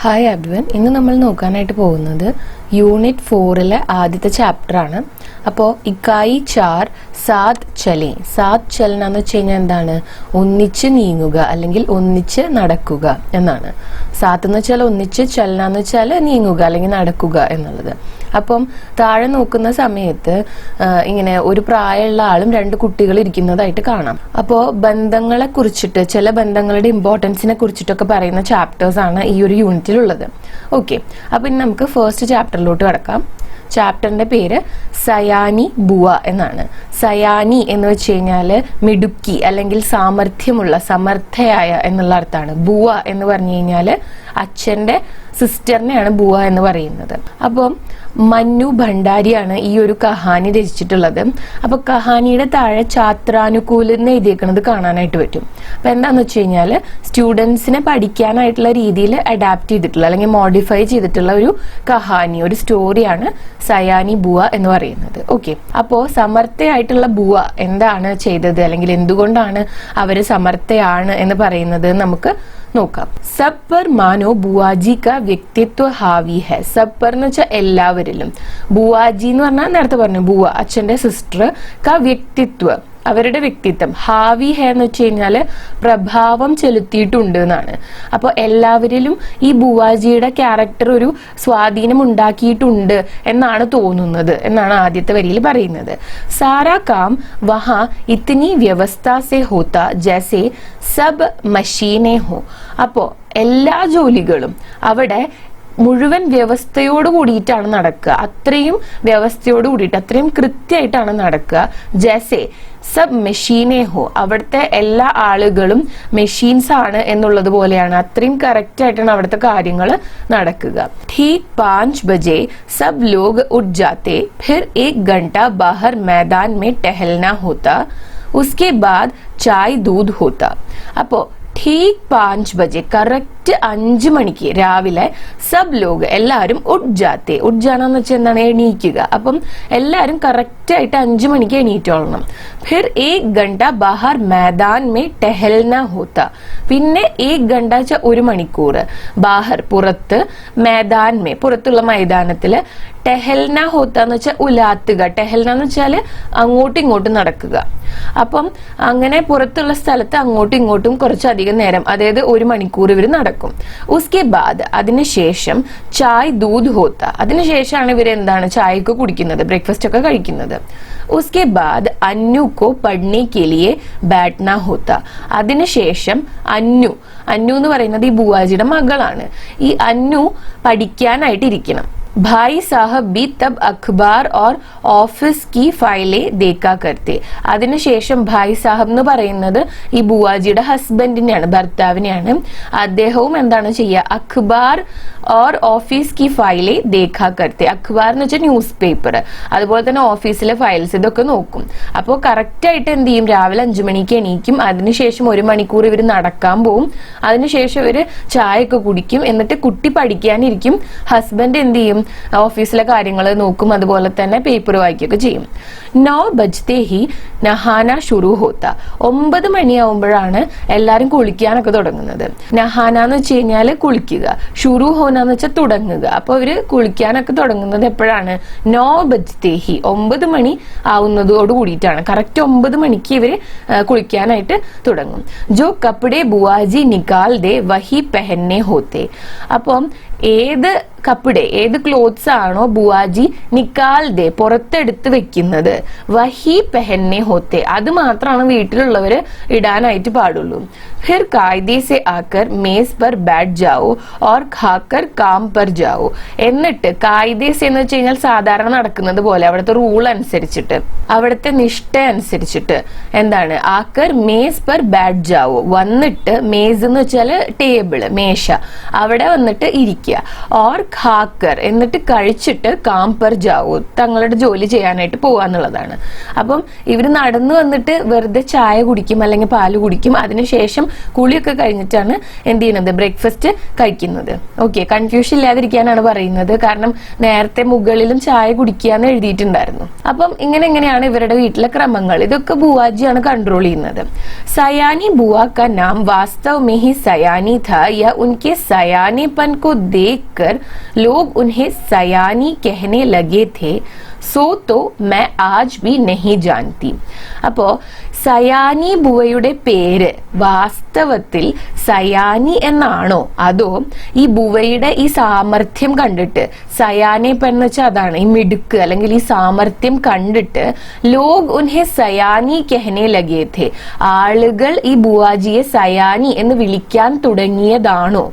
Hi everyone, ഇന്ന് നമ്മൾ നോക്കാനായിട്ട് പോകുന്നത് യൂണിറ്റ് 4-ലെ ആദ്യത്തെ ചാപ്റ്ററാണ്. അപ്പോൾ ഇക്കായി 4 സാത് ചലേ. സാത് ചലന എന്ന് വെച്ച് കഴിഞ്ഞാൽ എന്താണ്? ഒന്നിച്ച് നീങ്ങുക അല്ലെങ്കിൽ ഒന്നിച്ച് നടക്കുക എന്നാണ്. സാത്ത് എന്ന് വെച്ചാൽ ഒന്നിച്ച്, ചലന എന്ന് വെച്ചാൽ നീങ്ങുക അല്ലെങ്കിൽ നടക്കുക എന്നുള്ളത്. അപ്പം താഴെ നോക്കുന്ന സമയത്ത് ഇങ്ങനെ ഒരു പ്രായമുള്ള ആളും 2 കുട്ടികൾ ഇരിക്കുന്നതായിട്ട് കാണാം. അപ്പോൾ ബന്ധങ്ങളെ കുറിച്ചിട്ട്, ചില ബന്ധങ്ങളുടെ ഇമ്പോർട്ടൻസിനെ കുറിച്ചിട്ടൊക്കെ പറയുന്ന ചാപ്റ്റേഴ്സ് ആണ് ഈ ഒരു യൂണിറ്റിലുള്ളത്. ഓക്കെ, അപ്പൊ ഇനി നമുക്ക് ഫസ്റ്റ് ചാപ്റ്ററിലോട്ട് കടക്കാം. ചാപ്റ്ററിന്റെ പേര് സയാനി ബുവ എന്നാണ്. സയാനി എന്ന് വെച്ച് കഴിഞ്ഞാല് മിടുക്കി അല്ലെങ്കിൽ സാമർഥ്യമുള്ള, സമർത്ഥയായ എന്നുള്ള അർത്ഥമാണ്. ബുവ എന്ന് പറഞ്ഞു കഴിഞ്ഞാല് അച്ഛന്റെ സിസ്റ്ററിനെയാണ് ബുവ എന്ന് പറയുന്നത്. അപ്പം മന്നു ഭണ്ഡാരിയാണ് ഈ ഒരു കഹാനി രചിച്ചിട്ടുള്ളത്. അപ്പൊ കഹാനിയുടെ താഴെ ഛാത്രാനുകൂൽ എന്ന് എഴുതിയേക്കുന്നത് കാണാനായിട്ട് പറ്റും. അപ്പൊ എന്താന്ന് വെച്ച് കഴിഞ്ഞാല് സ്റ്റുഡൻസിനെ പഠിക്കാനായിട്ടുള്ള രീതിയിൽ അഡാപ്റ്റ് ചെയ്തിട്ടുള്ള അല്ലെങ്കിൽ മോഡിഫൈ ചെയ്തിട്ടുള്ള ഒരു കഹാനി, ഒരു സ്റ്റോറിയാണ് സയാനി ബുവ എന്ന് പറയുന്നത്. ഓക്കെ, അപ്പോ സമർത്ഥയായിട്ടുള്ള ബുവ എന്താണ് ചെയ്തത് അല്ലെങ്കിൽ എന്തുകൊണ്ടാണ് അവര് സമർത്ഥയാണ് എന്ന് പറയുന്നത് നമുക്ക് നോക്കാം. സബ് പർ മാനോ ബുവാജി കാ വ്യക്തിത്വ ഹാവി ഹെ. സബ് പർ എന്ന് വെച്ചാൽ എല്ലാവരിലും. ബുവാജി എന്ന് പറഞ്ഞാൽ നേരത്തെ പറഞ്ഞു ബുവ, അച്ഛന്റെ സിസ്റ്റർ, കാ വ്യക്തിത്വ അവരുടെ വ്യക്തിത്വം, ഹാവി ഹെ എന്ന് വെച്ച് കഴിഞ്ഞാല് പ്രഭാവം ചെലുത്തിയിട്ടുണ്ട് എന്നാണ്. അപ്പൊ എല്ലാവരിലും ഈ ബുവാജിയുടെ ക്യാരക്ടർ ഒരു സ്വാധീനം ഉണ്ടാക്കിയിട്ടുണ്ട് എന്നാണ് തോന്നുന്നത് എന്നാണ് ആദ്യത്തെ വരിയിൽ പറയുന്നത്. സാരാ കാം വഹാ ഇത്നി വ്യവസ്ഥ സെ ഹോത്ത ജൈസെ സബ് മഷീനെ ഹോ. അപ്പോ എല്ലാ ജോലികളും അവിടെ മുഴുവൻ വ്യവസ്ഥയോട് കൂടിയിട്ടാണ് നടക്കുക. അത്രയും വ്യവസ്ഥയോട് കൂടിയിട്ട്, അത്രയും കൃത്യമായിട്ടാണ് നടക്കുക. ജൈസെ സബ് മെഷീനെ ഹോ, അവിടുത്തെ എല്ലാ ആളുകളും മെഷീൻസ് ആണ് എന്നുള്ളത് പോലെയാണ്. അത്രയും കറക്റ്റ് ആയിട്ടാണ് അവിടുത്തെ കാര്യങ്ങൾ നടക്കുക. ठीक 5 बजे सब लोग उठ जाते, फिर 1 घंटा बाहर मैदान में टहलना होता, उसके बाद चाय दूध होता. അപ്പോ ठीक 5 बजे കറക്റ്റ് 5 മണിക്ക് രാവിലെ സബ് ലോഗ് എല്ലാവരും ഉഡ്ജാത്തെ. ഉഡ്ജാണെന്ന് വെച്ചാൽ എന്താണ്? എണീക്കുക. അപ്പം എല്ലാവരും കറക്റ്റ് ആയിട്ട് 5 മണിക്ക് എണീറ്റോളണം. ഫിർ 1 घंटा बाहर मैदान में टहलना होता. പിന്നെ 1 घंटा വെച്ചാൽ 1 മണിക്കൂർ, ബാഹർ പുറത്ത്, मैदान में പുറത്തുള്ള മൈതാനത്തില്, ടെഹൽന ഹോത്ത എന്ന് വെച്ചാൽ ഉലാത്തുക. ടെഹൽന എന്ന് വെച്ചാല് അങ്ങോട്ടും ഇങ്ങോട്ടും നടക്കുക. അപ്പം അങ്ങനെ പുറത്തുള്ള സ്ഥലത്ത് അങ്ങോട്ടും ഇങ്ങോട്ടും കുറച്ചധികം നേരം, അതായത് 1 മണിക്കൂർ ഇവർ നടക്കും. ഉസ്കെ ബാദ് അതിനുശേഷം ചായ് ദൂത് ഹോത്ത, അതിനുശേഷമാണ് ഇവർ എന്താണ് ചായക്ക് കുടിക്കുന്നത്, ബ്രേക്ക്ഫാസ്റ്റ് ഒക്കെ കഴിക്കുന്നത്. ഉസ്കെ ബാദ് അന്നു കോ പഠ്നെ കെ ലിയെ ബാഠ്ന ഹോത്ത. അതിനുശേഷം അന്നു എന്ന് പറയുന്നത് ഈ ബുവാജിയുടെ മകളാണ്. ഈ അന്നു പഠിക്കാനായിട്ട് ഇരിക്കണം. भाई साहब भी तब अखबार और ऑफिस की फाइलें देखा करते. അതിനുശേഷം ഭായ് സാഹബ് എന്ന് പറയുന്നത് ഈ ബുവാജിയുടെ ഹസ്ബൻഡിനെയാണ്, ഭർത്താവിനെയാണ്. അദ്ദേഹവും എന്താണ് ചെയ്യുക? അഖ്ബാർ ഓർ ഓഫീസ് കി ഫയലെ ദേഖാ കർത്തെ. അഖ്ബാർ എന്ന് വെച്ചാൽ ന്യൂസ് പേപ്പർ, അതുപോലെ തന്നെ ഓഫീസിലെ ഫയൽസ്, ഇതൊക്കെ നോക്കും. അപ്പോൾ കറക്റ്റ് ആയിട്ട് എന്ത് ചെയ്യും? രാവിലെ 5 മണിക്ക് എണീക്കും. അതിനുശേഷം 1 മണിക്കൂർ ഇവർ നടക്കാൻ പോവും. അതിനുശേഷം ഇവര് ചായ ഒക്കെ കുടിക്കും. എന്നിട്ട് കുട്ടി പഠിക്കാനിരിക്കും. ഹസ്ബൻഡ് എന്ത് ചെയ്യും? ഓഫീസിലെ കാര്യങ്ങൾ നോക്കും, അതുപോലെ തന്നെ പേപ്പർ വായിക്കുകയൊക്കെ ചെയ്യും. 9 ബജ്തേ ഹി നഹാന ഷുറു ഹോത്ത. 9 മണിയാവുമ്പോഴാണ് എല്ലാരും കുളിക്കാനൊക്കെ തുടങ്ങുന്നത്. നഹാന എന്ന് വെച്ച് കഴിഞ്ഞാല് കുളിക്കുക, ഷുറു ഹോന എന്ന് വെച്ചാൽ തുടങ്ങുക. അപ്പൊ അവര് കുളിക്കാനൊക്കെ തുടങ്ങുന്നത് എപ്പോഴാണ്? 9 ബജ്തേ ഹി, 9 മണി ആവുന്നതോട് കൂടിയിട്ടാണ്. കറക്റ്റ് 9 മണിക്ക് ഇവര് കുളിക്കാനായിട്ട് തുടങ്ങും. ജോ കപ്പടെ ബുവാജി നിക്കാൽ ദേ വഹി പെഹന്നെ ഹോത്തെ. അപ്പം ഏത് കപ്പടെ, ഏത് ക്ലോത്ത്സ് ആണോ ബുവാജി നിക്കാൽ ദേ പുറത്തെടുത്ത് വെക്കുന്നത്, വഹി പെഹന്നെ ഹോത്തെ, അത് മാത്രമാണ് വീട്ടിലുള്ളവര് ഇടാനായിട്ട് പാടുള്ളൂ. फिर कायदे से आकर मेज पर बैठ जाओ और खाकर काम पर जाओ. എന്നിട്ട് കായിദേസ് എന്ന് വെച്ച് കഴിഞ്ഞാൽ സാധാരണ നടക്കുന്നത് പോലെ അവിടുത്തെ റൂൾ അനുസരിച്ചിട്ട്, അവിടുത്തെ നിഷ്ഠ അനുസരിച്ചിട്ട് എന്താണ്? ആക്കർ മേസ് പർ ബാറ്റ് ജാവോ, വന്നിട്ട് മേസ് എന്ന് വെച്ചാൽ ടേബിള്, മേശ, അവിടെ വന്നിട്ട് ഇരിക്കുക. ഓർ ഖാക്കർ എന്നിട്ട് കഴിച്ചിട്ട് കാം പർ ജാവോ, തങ്ങളുടെ ജോലി ചെയ്യാനായിട്ട് പോവാന്നുള്ളതാണ്. അപ്പം ഇവര് നടന്നു വന്നിട്ട് വെറുതെ ചായ കുടിക്കും അല്ലെങ്കിൽ പാല് കുടിക്കും. അതിനുശേഷം കുളിയൊക്കെ കഴിഞ്ഞിട്ടാണ് എന്ത് ചെയ്യുന്നത്? ബ്രേക്ക്ഫാസ്റ്റ് കഴിക്കുന്നത്. ഓക്കെ, കൺഫ്യൂഷൻ ഇല്ലാതിരിക്കാനാണ് പറയുന്നത്, കാരണം നേരത്തെ മുകളിലും ചായ കുടിക്കാന്ന് എഴുതിയിട്ടുണ്ടായിരുന്നു. അപ്പം ഇങ്ങനെയാണ് ഇവരുടെ വീട്ടിലെ ക്രമങ്ങൾ. ഇതൊക്കെ ബുവാജിയാണ് കൺട്രോൾ ചെയ്യുന്നത്. സയാനി बुआ का नाम वास्तव में ही सयानी था या उनके सयानेपन को देखकर लोग उन्हें सयानी कहने लगे थे, सो तो मैं आज भी नहीं जानती. അപ്പോ സയാനി ബുവയുടെ പേര് വാസ്തവത്തിൽ സയാനി എന്നാണോ, അതോ ഈ ബുവയുടെ ഈ സാമർഥ്യം കണ്ടിട്ട്, സയാനെ എന്ന് വെച്ചാൽ അതാണ് ഈ മിടുക്ക് അല്ലെങ്കിൽ ഈ സാമർഥ്യം കണ്ടിട്ട് ലോഗ് ഉൻഹെ സയാനി കെഹനെ ലഗേ ഥേ, ആളുകൾ ഈ ബുവാജിയെ സയാനി എന്ന് വിളിക്കാൻ തുടങ്ങിയതാണോ?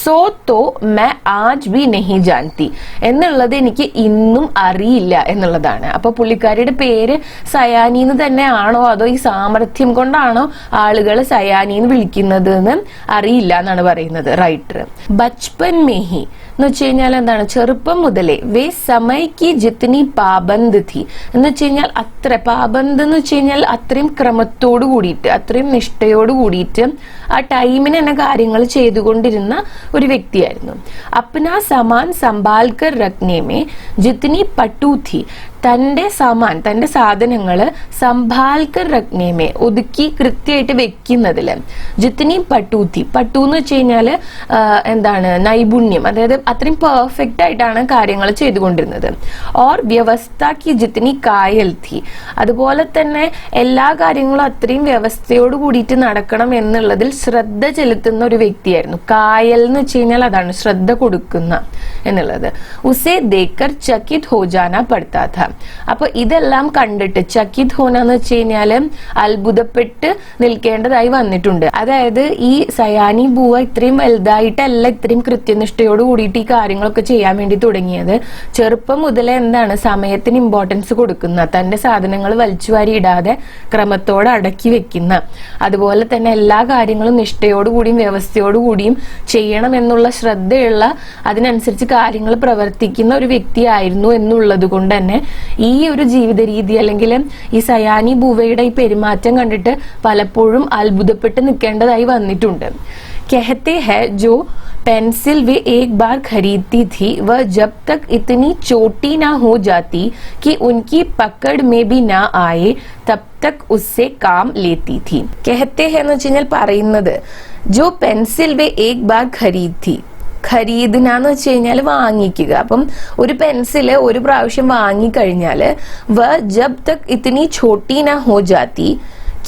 സോ തോ മേ ആജ് ബി നെഹി ജാൻതി, എന്നുള്ളത് എനിക്ക് ഇന്നും അറിയില്ല എന്നുള്ളതാണ്. അപ്പൊ പുള്ളിക്കാരിയുടെ പേര് സയാനി എന്ന് തന്നെ ആണോ, അതോ ഈ സാമർഥ്യം കൊണ്ടാണോ ആളുകൾ സയാനി എന്ന് വിളിക്കുന്നത് എന്ന് അറിയില്ല എന്നാണ് പറയുന്നത് റൈറ്റർ. ബച്പൻ മേഹി എന്ന് വെച്ച് കഴിഞ്ഞാൽ എന്താണ്, ചെറുപ്പം മുതലേ വേ സമയ്ക്ക് ജിത്നി പാബന്ദ് ഥി എന്ന് വെച്ച് കഴിഞ്ഞാൽ അത്ര പാബന്ദ് എന്ന് വെച്ച് കഴിഞ്ഞാൽ അത്രയും ക്രമത്തോട് കൂടിയിട്ട് അത്രയും നിഷ്ഠയോട് കൂടിയിട്ട് ആ ടൈമിന് തന്നെ കാര്യങ്ങൾ ചെയ്തുകൊണ്ടിരുന്ന ഒരു വ്യക്തിയായിരുന്നു. അപ്നാ സമാൻ സംഭാൽക്കർ രഖ്നേമേ ജിത്നി പട്ടു ഥി, തന്റെ സമാൻ തന്റെ സാധനങ്ങള് സംഭാൽക്കർ രഖ്നേമേ ഒതുക്കി കൃത്യമായിട്ട് വെക്കുന്നതില് ജിത്നി പട്ടൂത്തി, പട്ടു എന്ന് വെച്ച് കഴിഞ്ഞാല് എന്താണ് നൈപുണ്യം, അതായത് അത്രയും പെർഫെക്റ്റ് ആയിട്ടാണ് കാര്യങ്ങൾ ചെയ്തുകൊണ്ടിരുന്നത്. ഓർ വ്യവസ്ഥക്ക് ജിത്നി കായൽ ഥി, അതുപോലെ തന്നെ എല്ലാ കാര്യങ്ങളും അത്രയും വ്യവസ്ഥയോട് കൂടിയിട്ട് നടക്കണം എന്നുള്ളതിൽ ശ്രദ്ധ ചെലുത്തുന്ന ഒരു വ്യക്തിയായിരുന്നു. കായൽ എന്ന് വെച്ച് കഴിഞ്ഞാൽ അതാണ് ശ്രദ്ധ കൊടുക്കുന്ന എന്നുള്ളത്. ഉസേ ദേക്കർ ചകിത് ഹോജാന പടുത്താ ഥ, അപ്പൊ ഇതെല്ലാം കണ്ടിട്ട് ചകിത് ഹോന എന്ന് വെച്ച് കഴിഞ്ഞാല് അത്ഭുതപ്പെട്ട് നിൽക്കേണ്ടതായി വന്നിട്ടുണ്ട്. അതായത് ഈ സയാനി ബുവ ഇത്രയും വലുതായിട്ടല്ല ഇത്രയും കൃത്യനിഷ്ഠയോട് കൂടിയിട്ട് ഈ കാര്യങ്ങളൊക്കെ ചെയ്യാൻ വേണ്ടി തുടങ്ങിയത്. ചെറുപ്പം മുതലേ എന്താണ് സമയത്തിന് ഇമ്പോർട്ടൻസ് കൊടുക്കുന്ന, തന്റെ സാധനങ്ങൾ വലിച്ചുവാരി ഇടാതെ ക്രമത്തോടെ അടക്കി വെക്കുന്ന, അതുപോലെ തന്നെ എല്ലാ കാര്യങ്ങളും നിഷ്ഠയോടുകൂടിയും വ്യവസ്ഥയോടുകൂടിയും ചെയ്യണം എന്നുള്ള ശ്രദ്ധയുള്ള, അതിനനുസരിച്ച് കാര്യങ്ങൾ പ്രവർത്തിക്കുന്ന ഒരു വ്യക്തിയായിരുന്നു എന്നുള്ളത് കൊണ്ട് തന്നെ ഈ ഒരു ജീവിത രീതി അല്ലെങ്കിൽ ഈ സയാനി ബുവയുടെ ഈ പെരുമാറ്റം കണ്ടിട്ട് പലപ്പോഴും അത്ഭുതപ്പെട്ട് നിൽക്കേണ്ടതായി വന്നിട്ടുണ്ട്. कहते हैं जो पेंसिल वे एक बार खरीदती थी वह जब तक इतनी छोटी ना हो जाती कि उनकी पकड़ में भी ना आए तब तक उससे काम लेती थी. कहते हैं എന്ന് വെച്ചാൽ പറയുന്നത്, जो पेंसिल वे एक बार खरीद थी, ഖരീദിനാന്ന് വെച്ച് കഴിഞ്ഞാൽ വാങ്ങിക്കുക. അപ്പം ഒരു പെൻസില് ഒരു പ്രാവശ്യം വാങ്ങിക്കഴിഞ്ഞാല് വ ജബ് തക് ഇത്തിനി ഛോട്ടി നാ ഹോ ജാത്തി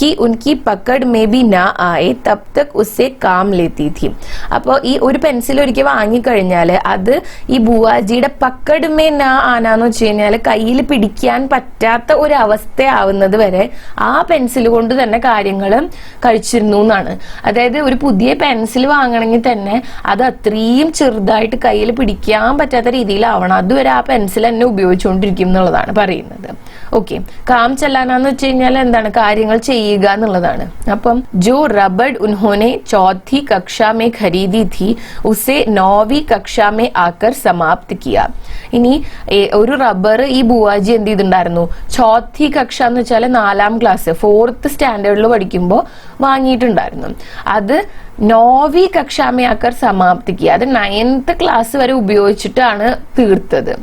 कि उनकी पकड़ में भी ना आए तब तक उससे काम लेती थी. അപ്പോൾ ഈ ഒരു പെൻസിൽ ഒരിക്കൽ വാങ്ങിക്കഴിഞ്ഞാൽ അത് ഈ ബുവാജിയുടെ പക്കഡ് മേ നാ ആനാന്ന് വെച്ച് കഴിഞ്ഞാൽ കയ്യിൽ പിടിക്കാൻ പറ്റാത്ത ഒരു അവസ്ഥയാവുന്നത് വരെ ആ പെൻസിൽ കൊണ്ട് തന്നെ കാര്യങ്ങൾ കഴിച്ചിരുന്നു എന്നാണ്. അതായത് ഒരു പുതിയ പെൻസിൽ വാങ്ങണമെങ്കിൽ തന്നെ അത് അത്രയും ചെറുതായിട്ട് കയ്യിൽ പിടിക്കാൻ പറ്റാത്ത രീതിയിലാവണം, അതുവരെ ആ പെൻസിൽ തന്നെ ഉപയോഗിച്ചുകൊണ്ടിരിക്കും എന്നുള്ളതാണ് പറയുന്നത്. ഓക്കെ, കാം ചലാനാന്ന് വെച്ച് കഴിഞ്ഞാൽ എന്താണ്, കാര്യങ്ങൾ ചെയ്യുക എന്നുള്ളതാണ്. അപ്പം ജോ റബഡ് ഉൻഹോനെ ചौथी कक्षा में खरीदी थी उसे 9वीं कक्षा में आकर समाप्त किया. ഇനി ഒരു റബ്ബർ ഈ ബുവാജി എന്ത് ചെയ്തിട്ടുണ്ടായിരുന്നു, ചौथी കക്ഷ എന്ന് വെച്ചാൽ 4ാം ക്ലാസ് 4th സ്റ്റാൻഡേർഡിൽ പഠിക്കുമ്പോൾ വാങ്ങിയിട്ടുണ്ടായിരുന്നു. അത് 9वीं कक्षा में आकर समाप्त किया, അത് 9th ക്ലാസ് വരെ ഉപയോഗിച്ചിട്ടാണ് തീർത്തത്.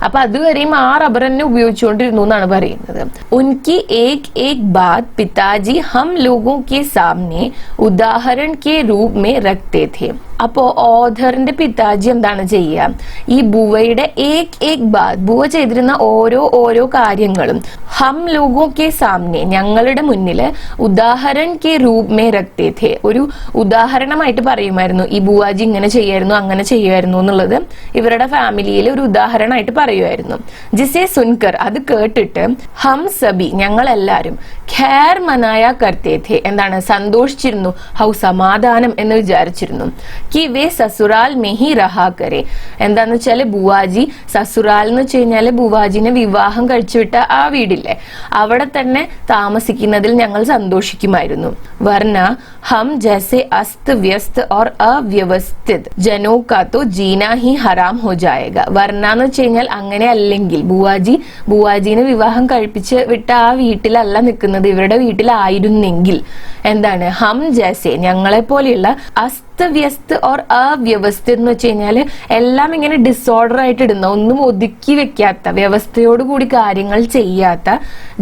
അപ്പൊ അതുവരെയും ആ റബ്ബർ തന്നെ ഉപയോഗിച്ചുകൊണ്ടിരുന്നു എന്നാണ് പറയുന്നത്. ഉൻകി ഏക് ഏക് ബാത് പിതാജി ഹം ലോഗോं के सामने ഉദാഹരൺ के रूप में रखते थे. അപ്പോ ഓഥറിന്റെ പിതാജി എന്താണ് ചെയ്യുക, ഈ ബുവയുടെ ഏക് ഏക് ബാത്, ബുവ ചെയ്തിരുന്ന ഓരോ കാര്യങ്ങളും ഹം ലോഗോं के सामने ഞങ്ങളുടെ മുന്നില് ഉദാഹരൺ के रूप में रखते थे, ഒരു ഉദാഹരണമായിട്ട് പറയുമായിരുന്നു. ഈ ബുവാജി ഇങ്ങനെ ചെയ്യായിരുന്നു അങ്ങനെ ചെയ്യുമായിരുന്നു എന്നുള്ളത് ഇവരുടെ ഫാമിലിയിൽ ഒരു ഉദാഹരണമായിട്ട് പറയുമായിരുന്നു. ജിസെ സുൻകർ, അത് കേട്ടിട്ട് ഹം സബി ഞങ്ങൾ എല്ലാരും ഖേർ മനായ കർത്തേ ഥേ, എന്താണ് സന്തോഷിച്ചിരുന്നു, ഹൗ സമാധാനം എന്ന് വിചാരിച്ചിരുന്നു. കി വേ സസുറാൽ മെഹി റഹാ കരെ, എന്താന്ന് വെച്ചാല് ബുവാജി സസുറാൽ എന്ന് വെച്ച് കഴിഞ്ഞാല് ബുവാജിനെ വിവാഹം കഴിച്ചുവിട്ട ആ വീടില്ലേ അവിടെ തന്നെ താമസിക്കുന്നതിൽ ഞങ്ങൾ സന്തോഷിക്കുമായിരുന്നു. വർണ്ണ ഹം ജൈസെ അസ്ത് വ്യസ്ത് और अव्यवस्थित जनों का तो जीना ही हराम हो जाएगा. വർണ്ണ എന്ന് വെച്ച് കഴിഞ്ഞാൽ അങ്ങനെ അല്ലെങ്കിൽ ബുവാജിനെ വിവാഹം കഴിപ്പിച്ച് വിട്ട ആ വീട്ടിലല്ല നിൽക്കുന്നത്, ഇവരുടെ വീട്ടിലായിരുന്നെങ്കിൽ എന്താണ് ഹം ജൈസെ ഞങ്ങളെ പോലെയുള്ള അസ്ത് അസ്തവ്യസ്ത് ഓർ അവ്യവസ്ഥിത് എന്ന് വെച്ച് കഴിഞ്ഞാല് എല്ലാം ഇങ്ങനെ ഡിസോർഡർ ആയിട്ട് ഇടുന്ന, ഒന്നും ഒതുക്കി വെക്കാത്ത, വ്യവസ്ഥയോട് കൂടി കാര്യങ്ങൾ ചെയ്യാത്ത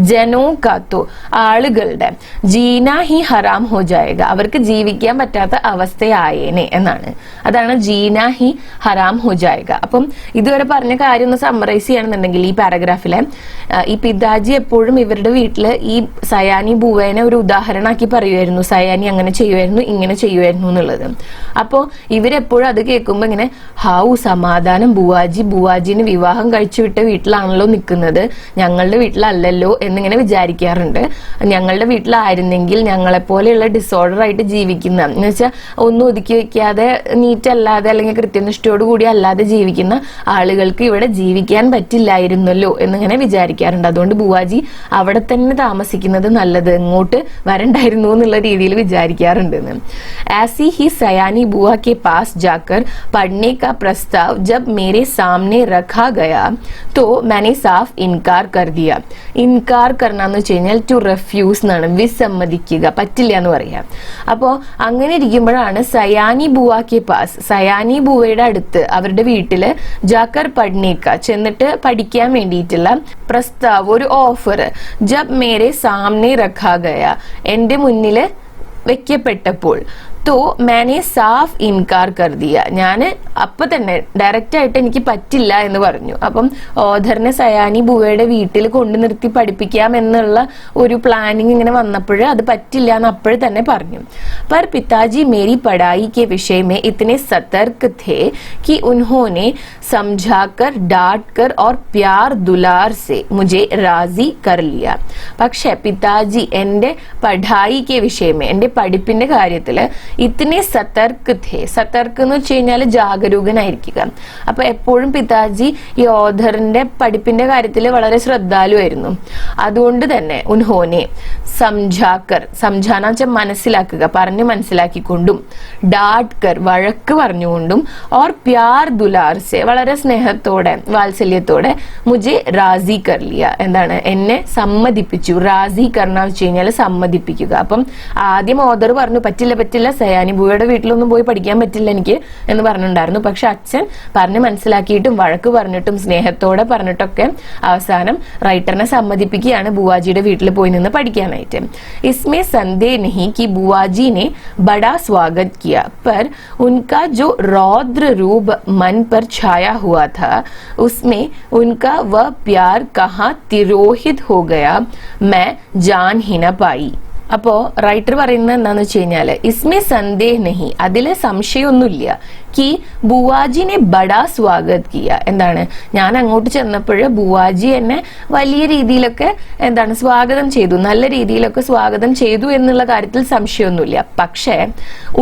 ജനോ കാത്തോ ആളുകളുടെ ജീന ഹി ഹറാം ഹോ ജായേഗ, അവർക്ക് ജീവിക്കാൻ പറ്റാത്ത അവസ്ഥയായേനെ എന്നാണ്. അതാണ് ജീന ഹി ഹറാം ഹോ ജായേഗ. അപ്പം ഇതുവരെ പറഞ്ഞ കാര്യം ഒന്ന് സമ്മറൈസ് ചെയ്യണമെന്നുണ്ടെങ്കിൽ ഈ പാരഗ്രാഫിലെ ഈ പിതാജി എപ്പോഴും ഇവരുടെ വീട്ടില് ഈ സയാനി ബുവേനെ ഒരു ഉദാഹരണമാക്കി പറയുമായിരുന്നു. സയാനി അങ്ങനെ ചെയ്യുമായിരുന്നു, ഇങ്ങനെ ചെയ്യുമായിരുന്നു എന്നുള്ളത്. അപ്പോ ഇവരെപ്പോഴും അത് കേൾക്കുമ്പോ ഇങ്ങനെ സമാധാനം, ബുവാജിന് വിവാഹം കഴിച്ചു വിട്ട വീട്ടിലാണല്ലോ നിൽക്കുന്നത്, ഞങ്ങളുടെ വീട്ടിലല്ലല്ലോ എന്നിങ്ങനെ വിചാരിക്കാറുണ്ട്. ഞങ്ങളുടെ വീട്ടിലായിരുന്നെങ്കിൽ ഞങ്ങളെ പോലെയുള്ള ഡിസോർഡർ ആയിട്ട് ജീവിക്കുന്ന, എന്ന് വെച്ചാൽ ഒന്നും ഒതുക്കി വെക്കാതെ നീറ്റ് അല്ലാതെ അല്ലെങ്കിൽ കൃത്യനിഷ്ഠയോട് കൂടി അല്ലാതെ ജീവിക്കുന്ന ആളുകൾക്ക് ഇവിടെ ജീവിക്കാൻ പറ്റില്ലായിരുന്നല്ലോ എന്നിങ്ങനെ വിചാരിക്കാറുണ്ട്. അതുകൊണ്ട് ബുവാജി അവിടെ തന്നെ താമസിക്കുന്നത് നല്ലത്, ഇങ്ങോട്ട് വരണ്ടായിരുന്നു എന്നുള്ള രീതിയിൽ വിചാരിക്കാറുണ്ട്. ऐसी ही सयानी बुआ के पास जाकर पढ़ने का प्रस्ताव जब मेरे सामने रखा गया तो मैंने साफ इनकार कर दिया. ഇൻകാർ കർണെന്ന് വെച്ച് കഴിഞ്ഞാൽ ടു റെഫ്യൂസ് എന്നാണ്, വിസമ്മതിക്കുക, പറ്റില്ല എന്ന് പറയാം. അപ്പോ അങ്ങനെ ഇരിക്കുമ്പോഴാണ് സയാനി ബുവ കെ പാസ്, സയാനി ബുവയുടെ അടുത്ത് അവരുടെ വീട്ടില് ജാക്കർ പഠിനേക്ക, ചെന്നിട്ട് പഠിക്കാൻ വേണ്ടിയിട്ടുള്ള പ്രസ്താവ്, ഒരു ഓഫർ, ജബ് മേരെ സാമനെ രഖാ ഗയ, എന്റെ മുന്നില് വെക്കപ്പെട്ടപ്പോൾ, तो मैंने साफ ഇൻകാർ കർ ദിയ, ഞാൻ അപ്പൊ തന്നെ ഡയറക്റ്റ് ആയിട്ട് എനിക്ക് പറ്റില്ല എന്ന് പറഞ്ഞു. അപ്പം ഓധറിനെ സയാനി ബുവയുടെ വീട്ടിൽ കൊണ്ടു നിർത്തി പഠിപ്പിക്കാം എന്നുള്ള ഒരു പ്ലാനിങ് ഇങ്ങനെ വന്നപ്പോൾ അത് പറ്റില്ല എന്ന് അപ്പോഴേ തന്നെ പറഞ്ഞു. पर पिताजी मेरी पढ़ाई के विषय में इतने सतर्क थे कि उन्होंने समझाकर, डांटकर और प्यार दुलार से मुझे राजी कर लिया. പക്ഷെ പിതാജി എന്റെ പഠായി കെ വിഷയമേ, എന്റെ പഠിപ്പിന്റെ കാര്യത്തില് ഇത്തിനെ സതർക്ക് ഥേ, സതർക്ക് എന്ന് വെച്ച് കഴിഞ്ഞാൽ ജാഗരൂകനായിരിക്കുക. അപ്പൊ എപ്പോഴും പിതാജി ഈ ഓധറിന്റെ പഠിപ്പിന്റെ കാര്യത്തിൽ വളരെ ശ്രദ്ധാലുവായിരുന്നു. അതുകൊണ്ട് തന്നെ ഉൻഹോനെ സംജാക്കർ, സംജാന വെച്ചാൽ മനസ്സിലാക്കുക, പറഞ്ഞു മനസ്സിലാക്കിക്കൊണ്ടും, ഡാട്ട്കർ വഴക്ക് പറഞ്ഞുകൊണ്ടും, ഓർ പ്യാർ ദുലാർസെ വളരെ സ്നേഹത്തോടെ വാത്സല്യത്തോടെ, മുജെ റാസി കർലിയ, എന്താണ് എന്നെ സമ്മതിപ്പിച്ചു. റാസി കർണ വെച്ച് കഴിഞ്ഞാൽ സമ്മതിപ്പിക്കുക. അപ്പം ആദ്യം ഓധർ പറഞ്ഞു പറ്റില്ല, സയാനി ബുവയുടെ വീട്ടിലൊന്നും പോയി പഠിക്കാൻ പറ്റില്ല എനിക്ക് എന്ന് പറഞ്ഞിട്ടുണ്ടായിരുന്നു. പക്ഷെ അച്ഛൻ പറഞ്ഞ് മനസ്സിലാക്കിയിട്ടും വഴക്ക് പറഞ്ഞിട്ടും സ്നേഹത്തോടെ പറഞ്ഞിട്ടൊക്കെ അവസാനം റൈറ്ററിനെ സമ്മതിപ്പിക്കുകയാണ് ബുവാജിയുടെ വീട്ടിൽ പോയി നിന്ന് പഠിക്കാനായിട്ട്. इसमें संदेह नहीं कि बुआजी ने बड़ा स्वागत किया, पर उनका जो रौद्र रूप मन पर छाया हुआ था उसमें उनका वह प्यार कहाँ तिरोहित हो गया मैं जान ही न पाई. അപ്പോ റൈറ്റർ പറയുന്നത് എന്താന്ന് വെച്ച് കഴിഞ്ഞാല് ഇസ്മേ സന്ദേഹ് നഹി, അതില് സംശയമൊന്നുമില്ല, കി ബുവാജിനെ ബഡാ സ്വാഗത് കിയ, എന്താണ് ഞാൻ അങ്ങോട്ട് ചെന്നപ്പോഴ് ബുവാജി എന്നെ വലിയ രീതിയിലൊക്കെ എന്താണ് സ്വാഗതം ചെയ്തു, നല്ല രീതിയിലൊക്കെ സ്വാഗതം ചെയ്തു എന്നുള്ള കാര്യത്തിൽ സംശയമൊന്നുമില്ല. പക്ഷേ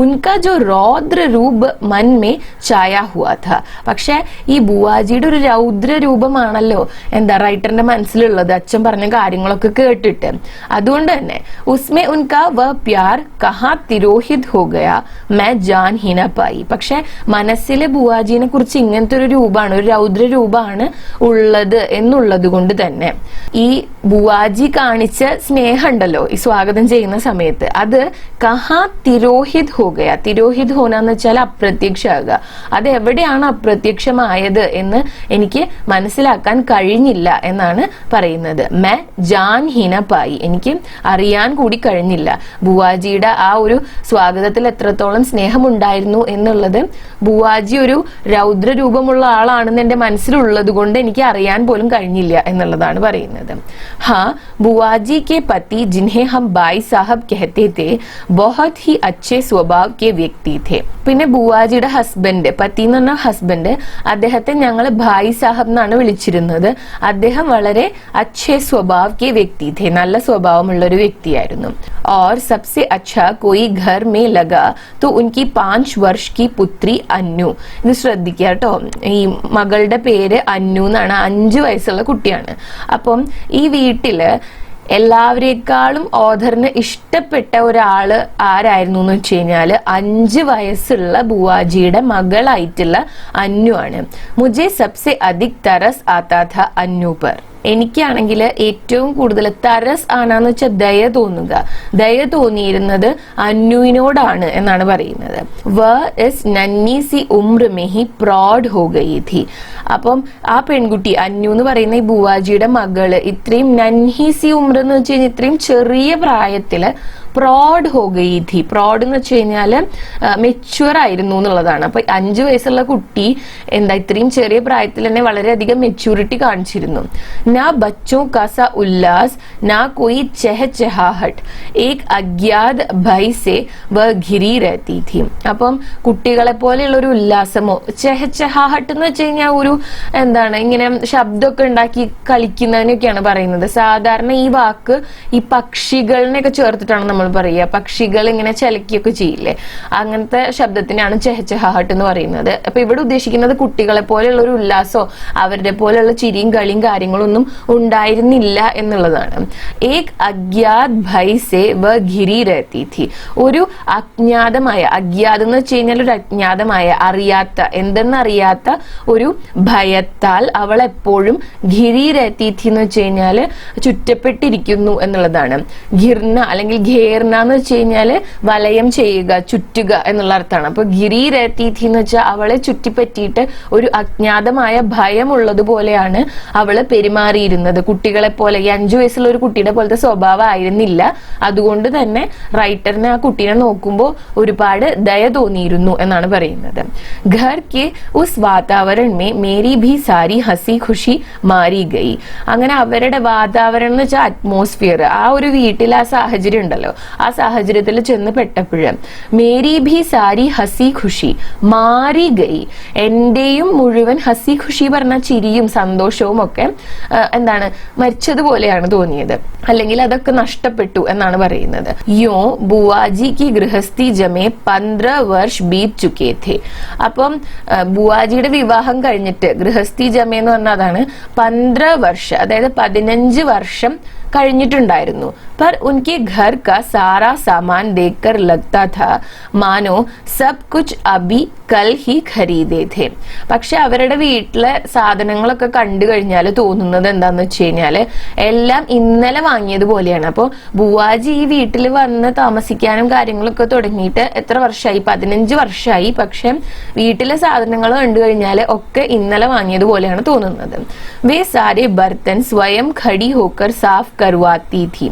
ഉൻകാ ജോ രൗദ്ര രൂപ് മൻമേ ഛായാ ഹുവാ ഥാ, പക്ഷെ ഈ ബുവാജിയുടെ ഒരു രൗദ്ര രൂപമാണല്ലോ എന്താ റൈറ്ററിന്റെ മനസ്സിലുള്ളത്, അച്ഛൻ പറഞ്ഞ കാര്യങ്ങളൊക്കെ കേട്ടിട്ട്. അതുകൊണ്ട് തന്നെ ഉസ്മേ ഉൻകാ വ പ്യാർ കഹാ തിരോഹിത് ഹോ ഗയാ മൈ ജാൻ ഹി ന പായി, പക്ഷെ മനസ്സിലെ ബുവാജിനെ കുറിച്ച് ഇങ്ങനത്തെ ഒരു രൂപമാണ്, ഒരു രൗദ്ര രൂപമാണ് ഉള്ളത് എന്നുള്ളത് കൊണ്ട് തന്നെ ഈ ബുവാജി കാണിച്ച സ്നേഹം ഉണ്ടല്ലോ ഈ സ്വാഗതം ചെയ്യുന്ന സമയത്ത്, അത് കഹാ തിരോഹിത് ഹോ ഗയാ, തിരോഹിത് ഹോനാന്ന് വെച്ചാൽ അപ്രത്യക്ഷമാകുക, അത് എവിടെയാണ് അപ്രത്യക്ഷമായത് എന്ന് എനിക്ക് മനസ്സിലാക്കാൻ കഴിഞ്ഞില്ല എന്നാണ് പറയുന്നത്. മൈ ജാൻ ഹി ന പായി, എനിക്ക് അറിയാൻ കൂടി കഴിഞ്ഞില്ല. ബുവാജിയുടെ ആ ഒരു സ്വാഗതത്തിൽ എത്രത്തോളം സ്നേഹമുണ്ടായിരുന്നു എന്നുള്ളത് ബുവാജി ഒരു രൗദ്ര രൂപമുള്ള ആളാണെന്ന് എന്റെ മനസ്സിലുള്ളത് കൊണ്ട് എനിക്ക് അറിയാൻ പോലും കഴിഞ്ഞില്ല എന്നുള്ളതാണ് പറയുന്നത്. ഹാ ബുവാജി കെ പതി ജിൻഹെ ഹം ബായി സാഹബ് കഹത്തെ थे बहुत ही अच्छे स्वभाव के व्यक्ति थे. പിന്നെ ബുവാജിയുടെ ഹസ്ബൻഡ്, പതി എന്ന് പറഞ്ഞ ഹസ്ബൻഡ്, അദ്ദേഹത്തെ ഞങ്ങൾ ഭായി സാഹബ് എന്നാണ് വിളിച്ചിരുന്നത്. അദ്ദേഹം വളരെ അച്ഛേ സ്വഭാവ് കെ വ്യക്തി थे, നല്ല സ്വഭാവമുള്ള ഒരു വ്യക്തിയായിരുന്നു. और सबसे अच्छा कोई घर में लगा तो उनकी 5 वर्ष की पुत्री അന്നു. ഇത് ശ്രദ്ധിക്കുക കേട്ടോ, ഈ മകളുടെ പേര് അന്നു എന്നാണ്, 5 വയസ്സുള്ള കുട്ടിയാണ്. അപ്പം ഈ വീട്ടില് എല്ലാവരെക്കാളും ഓധറിന് ഇഷ്ടപ്പെട്ട ഒരാള് ആരായിരുന്നു എന്ന് വെച്ച് കഴിഞ്ഞാല് 5 വയസ്സുള്ള ബുവാജിയുടെ മകളായിട്ടുള്ള അന്നു ആണ്. മുझे सबसे अधिक तरस आता था अन्नू पर. എനിക്കാണെങ്കിൽ ഏറ്റവും കൂടുതൽ തരസ് ആണെന്ന് വെച്ചാൽ ദയ തോന്നുക, ദയ തോന്നിയിരുന്നത് അന്നുവിനോടാണ് എന്നാണ് പറയുന്നത്. വ ഇസ് നന്നി സി ഉമ്ര മേ ഹി പ്രൗഡ് ഹോ ഗയി ഥി. അപ്പം ആ പെൺകുട്ടി അന്നു എന്ന് പറയുന്ന ഈ ബുവാജിയുടെ മകള് ഇത്രയും നൻഹി സി ഉമ്ര എന്ന് വെച്ച് കഴിഞ്ഞാൽ ഇത്രയും ചെറിയ പ്രായത്തില് പ്രൗഡ് ഹോ ഗയി ഥി. പ്രൗഡ് എന്ന് വെച്ച് കഴിഞ്ഞാല് മെച്യൂർ ആയിരുന്നു എന്നുള്ളതാണ്. അപ്പൊ 5 വയസ്സുള്ള കുട്ടി എന്താ ഇത്രയും ചെറിയ പ്രായത്തിൽ തന്നെ വളരെയധികം മെച്യൂരിറ്റി കാണിച്ചിരുന്നു. ना बच्चों का सा उल्लास, ना कोई चहचहाहट, एक अज्ञात भय से वह घिरी रहती थी. അപ്പം കുട്ടികളെ പോലെയുള്ള ഒരു ഉല്ലാസമോ, ചെഹച്ചഹാഹട്ട് എന്ന് വെച്ച് കഴിഞ്ഞാൽ ഒരു എന്താണ് ഇങ്ങനെ ശബ്ദമൊക്കെ ഉണ്ടാക്കി കളിക്കുന്നതിനൊക്കെയാണ് പറയുന്നത്. സാധാരണ ഈ വാക്ക് ഈ പക്ഷികളിനെയൊക്കെ ചേർത്തിട്ടാണ് നമ്മൾ പറയുക. പക്ഷികൾ ഇങ്ങനെ ചലക്കിയൊക്കെ ചെയ്യില്ലേ, അങ്ങനത്തെ ശബ്ദത്തിനാണ് ചെഹച്ചഹാഹട്ട് എന്ന് പറയുന്നത്. അപ്പൊ ഇവിടെ ഉദ്ദേശിക്കുന്നത് കുട്ടികളെ പോലെയുള്ള ഒരു ഉല്ലാസോ അവരുടെ പോലെയുള്ള ചിരിയും കളിയും കാര്യങ്ങളൊന്നും ഉണ്ടായിരുന്നില്ല എന്നുള്ളതാണ്. ഏക് അജ്ഞാത് ഭയ് സേ വ ഘിരി രഹത്തി ഥി. ഒരു അജ്ഞാതമായ, അജ്ഞാതം എന്ന് വെച്ച് കഴിഞ്ഞാൽ ഒരു അജ്ഞാതമായ, അറിയാത്ത, എന്തെന്നറിയാത്ത ഒരു ഭയത്താൽ അവൾ എപ്പോഴും ഘിരി രഹത്തി ഥി എന്ന് വെച്ച് കഴിഞ്ഞാല് ചുറ്റപ്പെട്ടിരിക്കുന്നു എന്നുള്ളതാണ്. ഘിർന അല്ലെങ്കിൽ ഘേർന എന്ന് വെച്ച് കഴിഞ്ഞാല് വലയം ചെയ്യുക, ചുറ്റുക എന്നുള്ള അർത്ഥമാണ്. അപ്പൊ ഘിരി രഹത്തി ഥി എന്ന് വെച്ചാൽ അവളെ ചുറ്റിപ്പറ്റിയിട്ട് ഒരു അജ്ഞാതമായ ഭയമുള്ളതുപോലെയാണ് അവള് പെരുമാറിയിരുന്നത്. കുട്ടികളെ പോലെ, ഈ 5 വയസ്സുള്ള ഒരു കുട്ടിയുടെ പോലത്തെ സ്വഭാവം ആയിരുന്നില്ല. അതുകൊണ്ട് തന്നെ റൈറ്ററിന് ആ കുട്ടീനെ നോക്കുമ്പോൾ ഒരുപാട് ദയ തോന്നിയിരുന്നു എന്നാണ് പറയുന്നത്. ഘർ കെ ഉസ് വാതാവരൺ മേ മേരി ഭി സാരി ഹസി ഖുഷി മാരി ഗയി. അങ്ങനെ അവരുടെ വാതാവരണം എന്ന് വെച്ചാൽ അറ്റ്മോസ്ഫിയർ, ആ ഒരു വീട്ടിൽ ആ സാഹചര്യം ഉണ്ടല്ലോ, ആ സാഹചര്യത്തിൽ ചെന്ന് പെട്ടപ്പോഴും മേരി ഭി സാരി ഹസി ഖുഷി മാരി ഗയി, എന്റെയും മുഴുവൻ ഹസി ഖുഷി പറഞ്ഞ ചിരിയും സന്തോഷവും ഒക്കെ എന്താണ് മരിച്ചതുപോലെയാണ് തോന്നിയത്, അല്ലെങ്കിൽ അതൊക്കെ നഷ്ടപ്പെട്ടു എന്നാണ് പറയുന്നത്. യോ ബുവാജി കി ഗൃഹസ്ഥി ജമേ 15 വർഷ ബീത് ചുക്കേ ഥേ. അപ്പം ബുവാജിയുടെ വിവാഹം കഴിഞ്ഞിട്ട് ഗൃഹസ്ഥി ജമേ എന്ന് പറഞ്ഞാൽ അതാണ് 15 വർഷം, അതായത് 15 വർഷം കഴിഞ്ഞിട്ടുണ്ടായിരുന്നു. पर उनके घर का सारा सामान देखकर लगता था मानो सब कुछ अभी कल ही खरीदे थे. പക്ഷെ അവരുടെ വീട്ടിലെ സാധനങ്ങളൊക്കെ കണ്ടു കഴിഞ്ഞാൽ തോന്നുന്നത് എന്താന്ന് വെച്ച് കഴിഞ്ഞാല് എല്ലാം ഇന്നലെ വാങ്ങിയതുപോലെയാണ്. അപ്പോൾ ബുവാജി ഈ വീട്ടിൽ വന്ന് താമസിക്കാനും കാര്യങ്ങളൊക്കെ തുടങ്ങിയിട്ട് എത്ര വർഷമായി? 15 വർഷമായി. പക്ഷെ വീട്ടിലെ സാധനങ്ങൾ കണ്ടു കഴിഞ്ഞാൽ ഒക്കെ ഇന്നലെ വാങ്ങിയതുപോലെയാണ് തോന്നുന്നത്. വേ സാരെ ബർത്തൻ സ്വയം ഖടി ഹോക്കർ സാഫ് കർവാത്തി ഥി.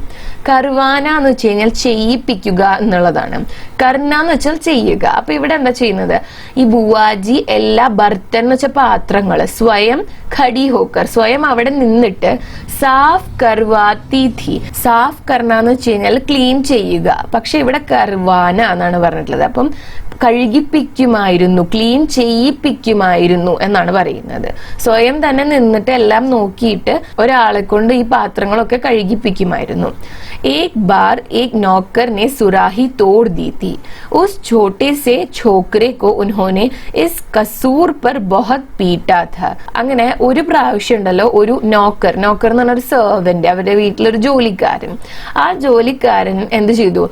കർവാന എന്ന് വെച്ച് കഴിഞ്ഞാൽ ചെയ്യിപ്പിക്കുക എന്നുള്ളതാണ്. കർണ എന്ന് വെച്ചാൽ ചെയ്യുക. അപ്പൊ ഇവിടെ എന്താ ചെയ്യുന്നത്? ഈ ബുവാജി എല്ലാ ബർത്തൻ എന്ന് വെച്ച പാത്രങ്ങള് സ്വയം ഖടി ഹോക്കർ, സ്വയം അവിടെ നിന്നിട്ട് സാഫ് കർവാത്തി ഥി. സാഫ് കർണ എന്ന് വെച്ച് കഴിഞ്ഞാൽ ക്ലീൻ ചെയ്യുക. പക്ഷെ ഇവിടെ കർവാന എന്നാണ് പറഞ്ഞിട്ടുള്ളത്. അപ്പം കഴുകിപ്പിക്കുമായിരുന്നു, ക്ലീൻ ചെയ്യിപ്പിക്കുമായിരുന്നു എന്നാണ് പറയുന്നത്. സ്വയം തന്നെ നിന്നിട്ട് എല്ലാം നോക്കിയിട്ട് ഒരാളെ കൊണ്ട് ഈ പാത്രങ്ങളൊക്കെ കഴുകിപ്പിക്കുമായിരുന്നു. एक बार एक नौकर ने सुराही तोड़ दी थी. उस छोटे से छोकरे को उन्होंने इस कसूर पर बहुत पीटा था. അങ്ങനെ ഒരു പ്രാവശ്യം ഉണ്ടല്ലോ, ഒരു നോക്കർ, നോക്കർ എന്ന് പറഞ്ഞ ഒരു സെർവന്റ്, അവരുടെ വീട്ടിലൊരു ജോലിക്കാരൻ, ആ ജോലിക്കാരൻ എന്ത് ചെയ്തു?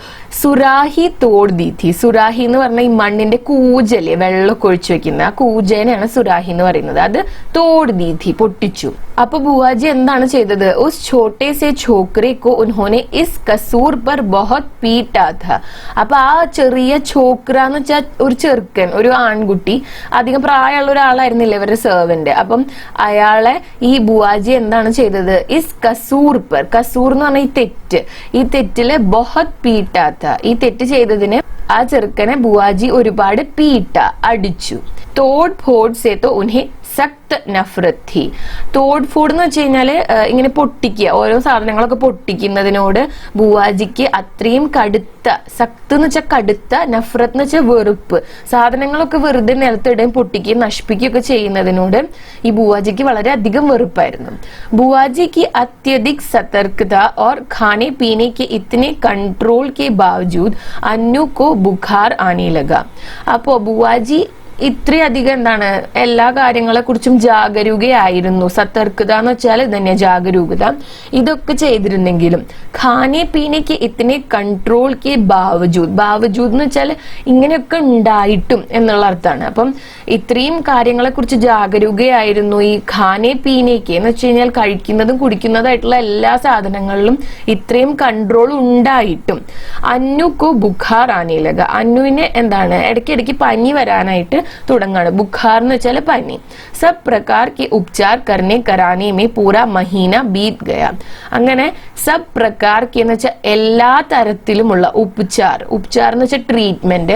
സുരാഹി തോട് ദീ ഥി. സുരാഹി എന്ന് പറഞ്ഞാൽ ഈ മണ്ണിന്റെ കൂജല്, വെള്ളമൊക്കെ ഒഴിച്ചു വെക്കുന്ന ആ കൂജേനെയാണ് സുരാഹി എന്ന് പറയുന്നത്. അത് തോട് ദീ ഥി, പൊട്ടിച്ചു. അപ്പൊ ബുവാജി എന്താണ് ചെയ്തത്? ഉസ് ഛോട്ടെ സെ ഛോക്കറെ കോ ഉൻഹോനെ ഇസ് കസൂർ പർ ബഹുത് പീട്ടാ ഥാ. അപ്പൊ ആ ചെറിയ ഛോക്ര എന്ന് വെച്ചാൽ ഒരു ചെറുക്കൻ, ഒരു ആൺകുട്ടി, അധികം പ്രായമുള്ള ഒരാളായിരുന്നില്ല ഇവരുടെ സെർവന്റ്. അപ്പം അയാളെ ഈ ബുവാജി എന്താണ് ചെയ്തത്? ഇസ് കസൂർ പർ, കസൂർ എന്ന് പറഞ്ഞാൽ ഈ തെറ്റ്, ഈ തെറ്റില് ബഹുത് പീട്ടാ ഥാ. ഈ തെറ്റ് ചെയ്തതിന് ആ ചെറുക്കനെ ബുവാജി ഒരുപാട് പീട്ട, അടിച്ചു. തോട് ഫോഡ് സേ തോ ഉൻഹെ സഖ്ത് നഫ്രത് ഥി. തോട് ഫോഡ് എന്ന് വെച്ച് കഴിഞ്ഞാല് ഇങ്ങനെ പൊട്ടിക്കുക, ഓരോ സാധനങ്ങളൊക്കെ പൊട്ടിക്കുന്നതിനോട് ബുവാജിക്ക് അത്രയും കടുത്ത, സഖ്ത് എന്ന് വെച്ചാൽ കടുത്ത, നഫ്രത്ത് എന്ന് വെച്ചാൽ വെറുപ്പ്. സാധനങ്ങളൊക്കെ വെറുതെ നിലത്തിടുകയും പൊട്ടിക്കുകയും നശിപ്പിക്കുകയും ഒക്കെ ചെയ്യുന്നതിനോട് ഈ ബുവാജിക്ക് വളരെ അധികം വെറുപ്പായിരുന്നു. ബുവാജിക്ക് അത്യധിക് സതർക്കത और खाने पीने के इतने कंट्रोल के बावजूद अन्नू को बुखार आने लगा. അപ്പോ ബുവാജി ഇത്രയധികം എന്താണ് എല്ലാ കാര്യങ്ങളെ കുറിച്ചും ജാഗരൂകയായിരുന്നു. സതർക്കത എന്ന് വെച്ചാൽ ഇതന്നെ ജാഗരൂകത. ഇതൊക്കെ ചെയ്തിരുന്നെങ്കിലും ഖാനെ പീനയ്ക്ക് ഇത്തിനെ കൺട്രോൾ ബാവജൂദ് എന്ന് വെച്ചാൽ ഇങ്ങനെയൊക്കെ ഉണ്ടായിട്ടും എന്നുള്ള അർത്ഥമാണ്. അപ്പം ഇത്രയും കാര്യങ്ങളെ കുറിച്ച് ജാഗരൂകയായിരുന്നു ഈ ഖാനെ പീനയ്ക്ക് എന്ന് വെച്ച് കഴിഞ്ഞാൽ കഴിക്കുന്നതും കുടിക്കുന്നതായിട്ടുള്ള എല്ലാ സാധനങ്ങളിലും ഇത്രയും കൺട്രോൾ ഉണ്ടായിട്ടും അന്നുക്കോ ബുഖാർ ആനയിലക, അന്നുവിനെ എന്താണ് ഇടയ്ക്കിടയ്ക്ക് പനി വരാനായിട്ട് തുടങ്ങാണ്. ബുഖാർ എന്ന് വെച്ചാൽ പനി. Sub പ്രകാർ K ഉപചാർ കർനെ കരാനെ may പൂരാ മഹീന ബീത് Gaya. അങ്ങനെ സബ് പ്രകാർ കെ എന്ന് വെച്ചാൽ എല്ലാ തരത്തിലുമുള്ള ഉപചാർ എന്ന് വെച്ചാൽ ട്രീറ്റ്മെന്റ്,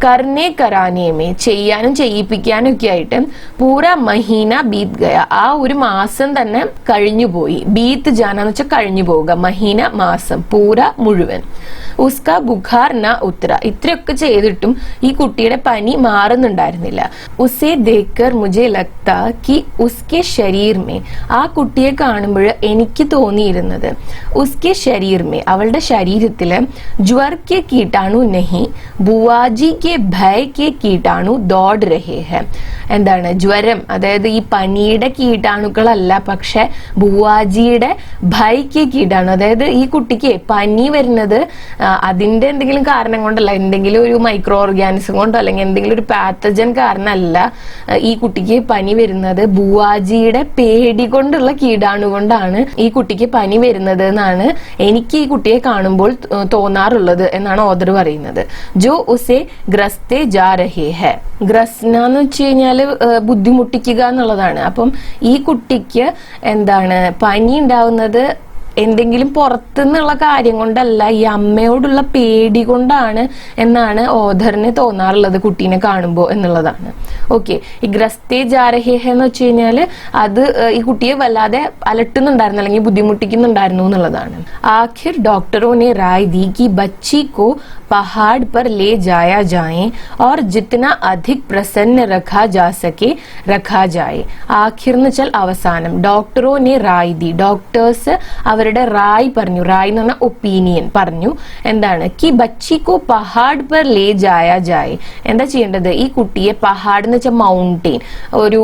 കർനെ കരാനെ മേ ചെയ്യാനും ചെയ്യിപ്പിക്കാനും ഒക്കെ ആയിട്ട് പൂരാ മഹീന ബീത് ഗയ, ആ ഒരു മാസം തന്നെ കഴിഞ്ഞുപോയി. ബീത്ത് ജാന എന്ന് വെച്ചാൽ കഴിഞ്ഞു പോവുക, മഹീന മാസം, പൂര മുഴുവൻ. ഉസ്ക ബുഖാർ ന ഉത്തര, ഇത്രയൊക്കെ ചെയ്തിട്ടും ഈ കുട്ടിയുടെ പനി മാറുന്നുണ്ടായിരുന്നില്ല. ഉസേ ദേക്കർ മുझे लगता कि उसके शरीर में, ആ കുട്ടിയെ കാണുമ്പോൾ എനിക്ക് തോന്നിയിരുന്നത് ഉസ്കെ ശരീർ മേ, അവളുടെ ശരീരത്തില് ജ്വർ കെ കീടാണു നഹി ബുവാജി കെ ഭയ കെ കീടാണു ദോഡ് രഹേ ഹെ. എന്താണ് ജ്വരം, അതായത് ഈ പനിയുടെ കീടാണുക്കളല്ല, പക്ഷെ ബുവാജിയുടെ ഭയക്ക് കീടാണു. അതായത് ഈ കുട്ടിക്ക് പനി വരുന്നത് അതിന്റെ എന്തെങ്കിലും കാരണം കൊണ്ടല്ല, എന്തെങ്കിലും ഒരു മൈക്രോ ഓർഗാനിസം കൊണ്ടോ അല്ലെങ്കിൽ എന്തെങ്കിലും ഒരു പാത്തജൻ കാരണമല്ല ഈ കുട്ടിക്ക് പനി വരുന്നത്, ബുവാജിയുടെ പേടി കൊണ്ടുള്ള കീടാണു കൊണ്ടാണ് ഈ കുട്ടിക്ക് പനി വരുന്നത് എന്നാണ് എനിക്ക് ഈ കുട്ടിയെ കാണുമ്പോൾ തോന്നാറുള്ളത് എന്നാണ് ഓദർ പറയുന്നത്. ജോ ഉസേ ഗ്രസ്തേ ജാ രഹേ ഹെ, ഗ്രസ്ന എന്ന് വെച്ച് കഴിഞ്ഞാല് ബുദ്ധിമുട്ടിക്കുക എന്നുള്ളതാണ്. അപ്പം ഈ കുട്ടിക്ക് എന്താണ് പനി ഉണ്ടാവുന്നത് എന്തെങ്കിലും പുറത്തുനിന്നുള്ള കാര്യം കൊണ്ടല്ല, ഈ അമ്മയോടുള്ള പേടി കൊണ്ടാണ് എന്നാണ് ഓധറിന് തോന്നാറുള്ളത് കുട്ടീനെ കാണുമ്പോൾ എന്നുള്ളതാണ്. ഓക്കെ, ഈ ഗ്രസ്തേ ജാരഹേഹ എന്ന് വെച്ച് കഴിഞ്ഞാല് അത് ഈ കുട്ടിയെ വല്ലാതെ അലട്ടുന്നുണ്ടായിരുന്നു അല്ലെങ്കിൽ ബുദ്ധിമുട്ടിക്കുന്നുണ്ടായിരുന്നു എന്നുള്ളതാണ്. ആഖിർ ഡോക്ടറോനെ റായ് ദി കി ബच्ची को पहाड़ पर ले जाया जाए और जितना अधिक प्रसन्न रखा जा सके रखा जाए. ആഖിർ എന്ന് വെച്ചാൽ അവസാനം. ഡോക്ടറോനെ റായ് ദി, ഡോക്ടേഴ്സ് അവരുടെ റായ് പറഞ്ഞു, റായ് എന്ന് പറഞ്ഞാൽ ഒപ്പീനിയൻ പറഞ്ഞു. എന്താണ് കി ബच्ची को पहाड़ पर ले जाया जाए, എന്താ ചെയ്യേണ്ടത്, ഈ കുട്ടിയെ പഹാഡ് എന്ന് വെച്ചാൽ മൗണ്ടെയിൻ, ഒരു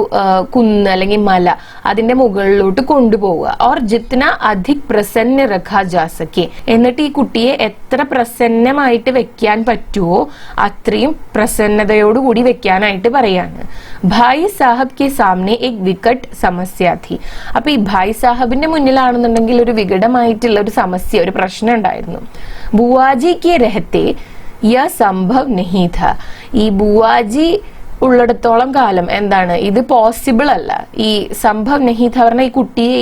കുന്ന് അല്ലെങ്കിൽ മല, അതിന്റെ മുകളിലോട്ട് കൊണ്ടുപോവുക. ഓർ ജിത്ന അധിക് പ്രസന്ന രഖാ ജാ സക്കെ, എന്നിട്ട് ഈ കുട്ടിയെ എത്ര പ്രസന്നമായിട്ട് വെക്കാൻ പറ്റുമോ അത്രയും പ്രസന്നതയോടുകൂടി വെക്കാനായിട്ട് പറയാണ്. ഭായ് സാഹബ് കെ സാമനെ എക് വികട്ട് സമസ്യ ഥി. അപ്പൊ ഈ ഭായ് സാഹബിന്റെ മുന്നിലാണെന്നുണ്ടെങ്കിൽ ഒരു വികടമായിട്ടുള്ള ഒരു സമസ്യ, ഒരു പ്രശ്നം ഉണ്ടായിരുന്നു. ബുവാജി കെ രഹത്തെ യ സംഭവ് നഹി ഥ, ഈ ബുവാജി ഉള്ളിടത്തോളം കാലം എന്താണ് ഇത് പോസിബിൾ അല്ല. ഈ സംഭവ് നഹി ഥ പറഞ്ഞ ഈ കുട്ടിയെ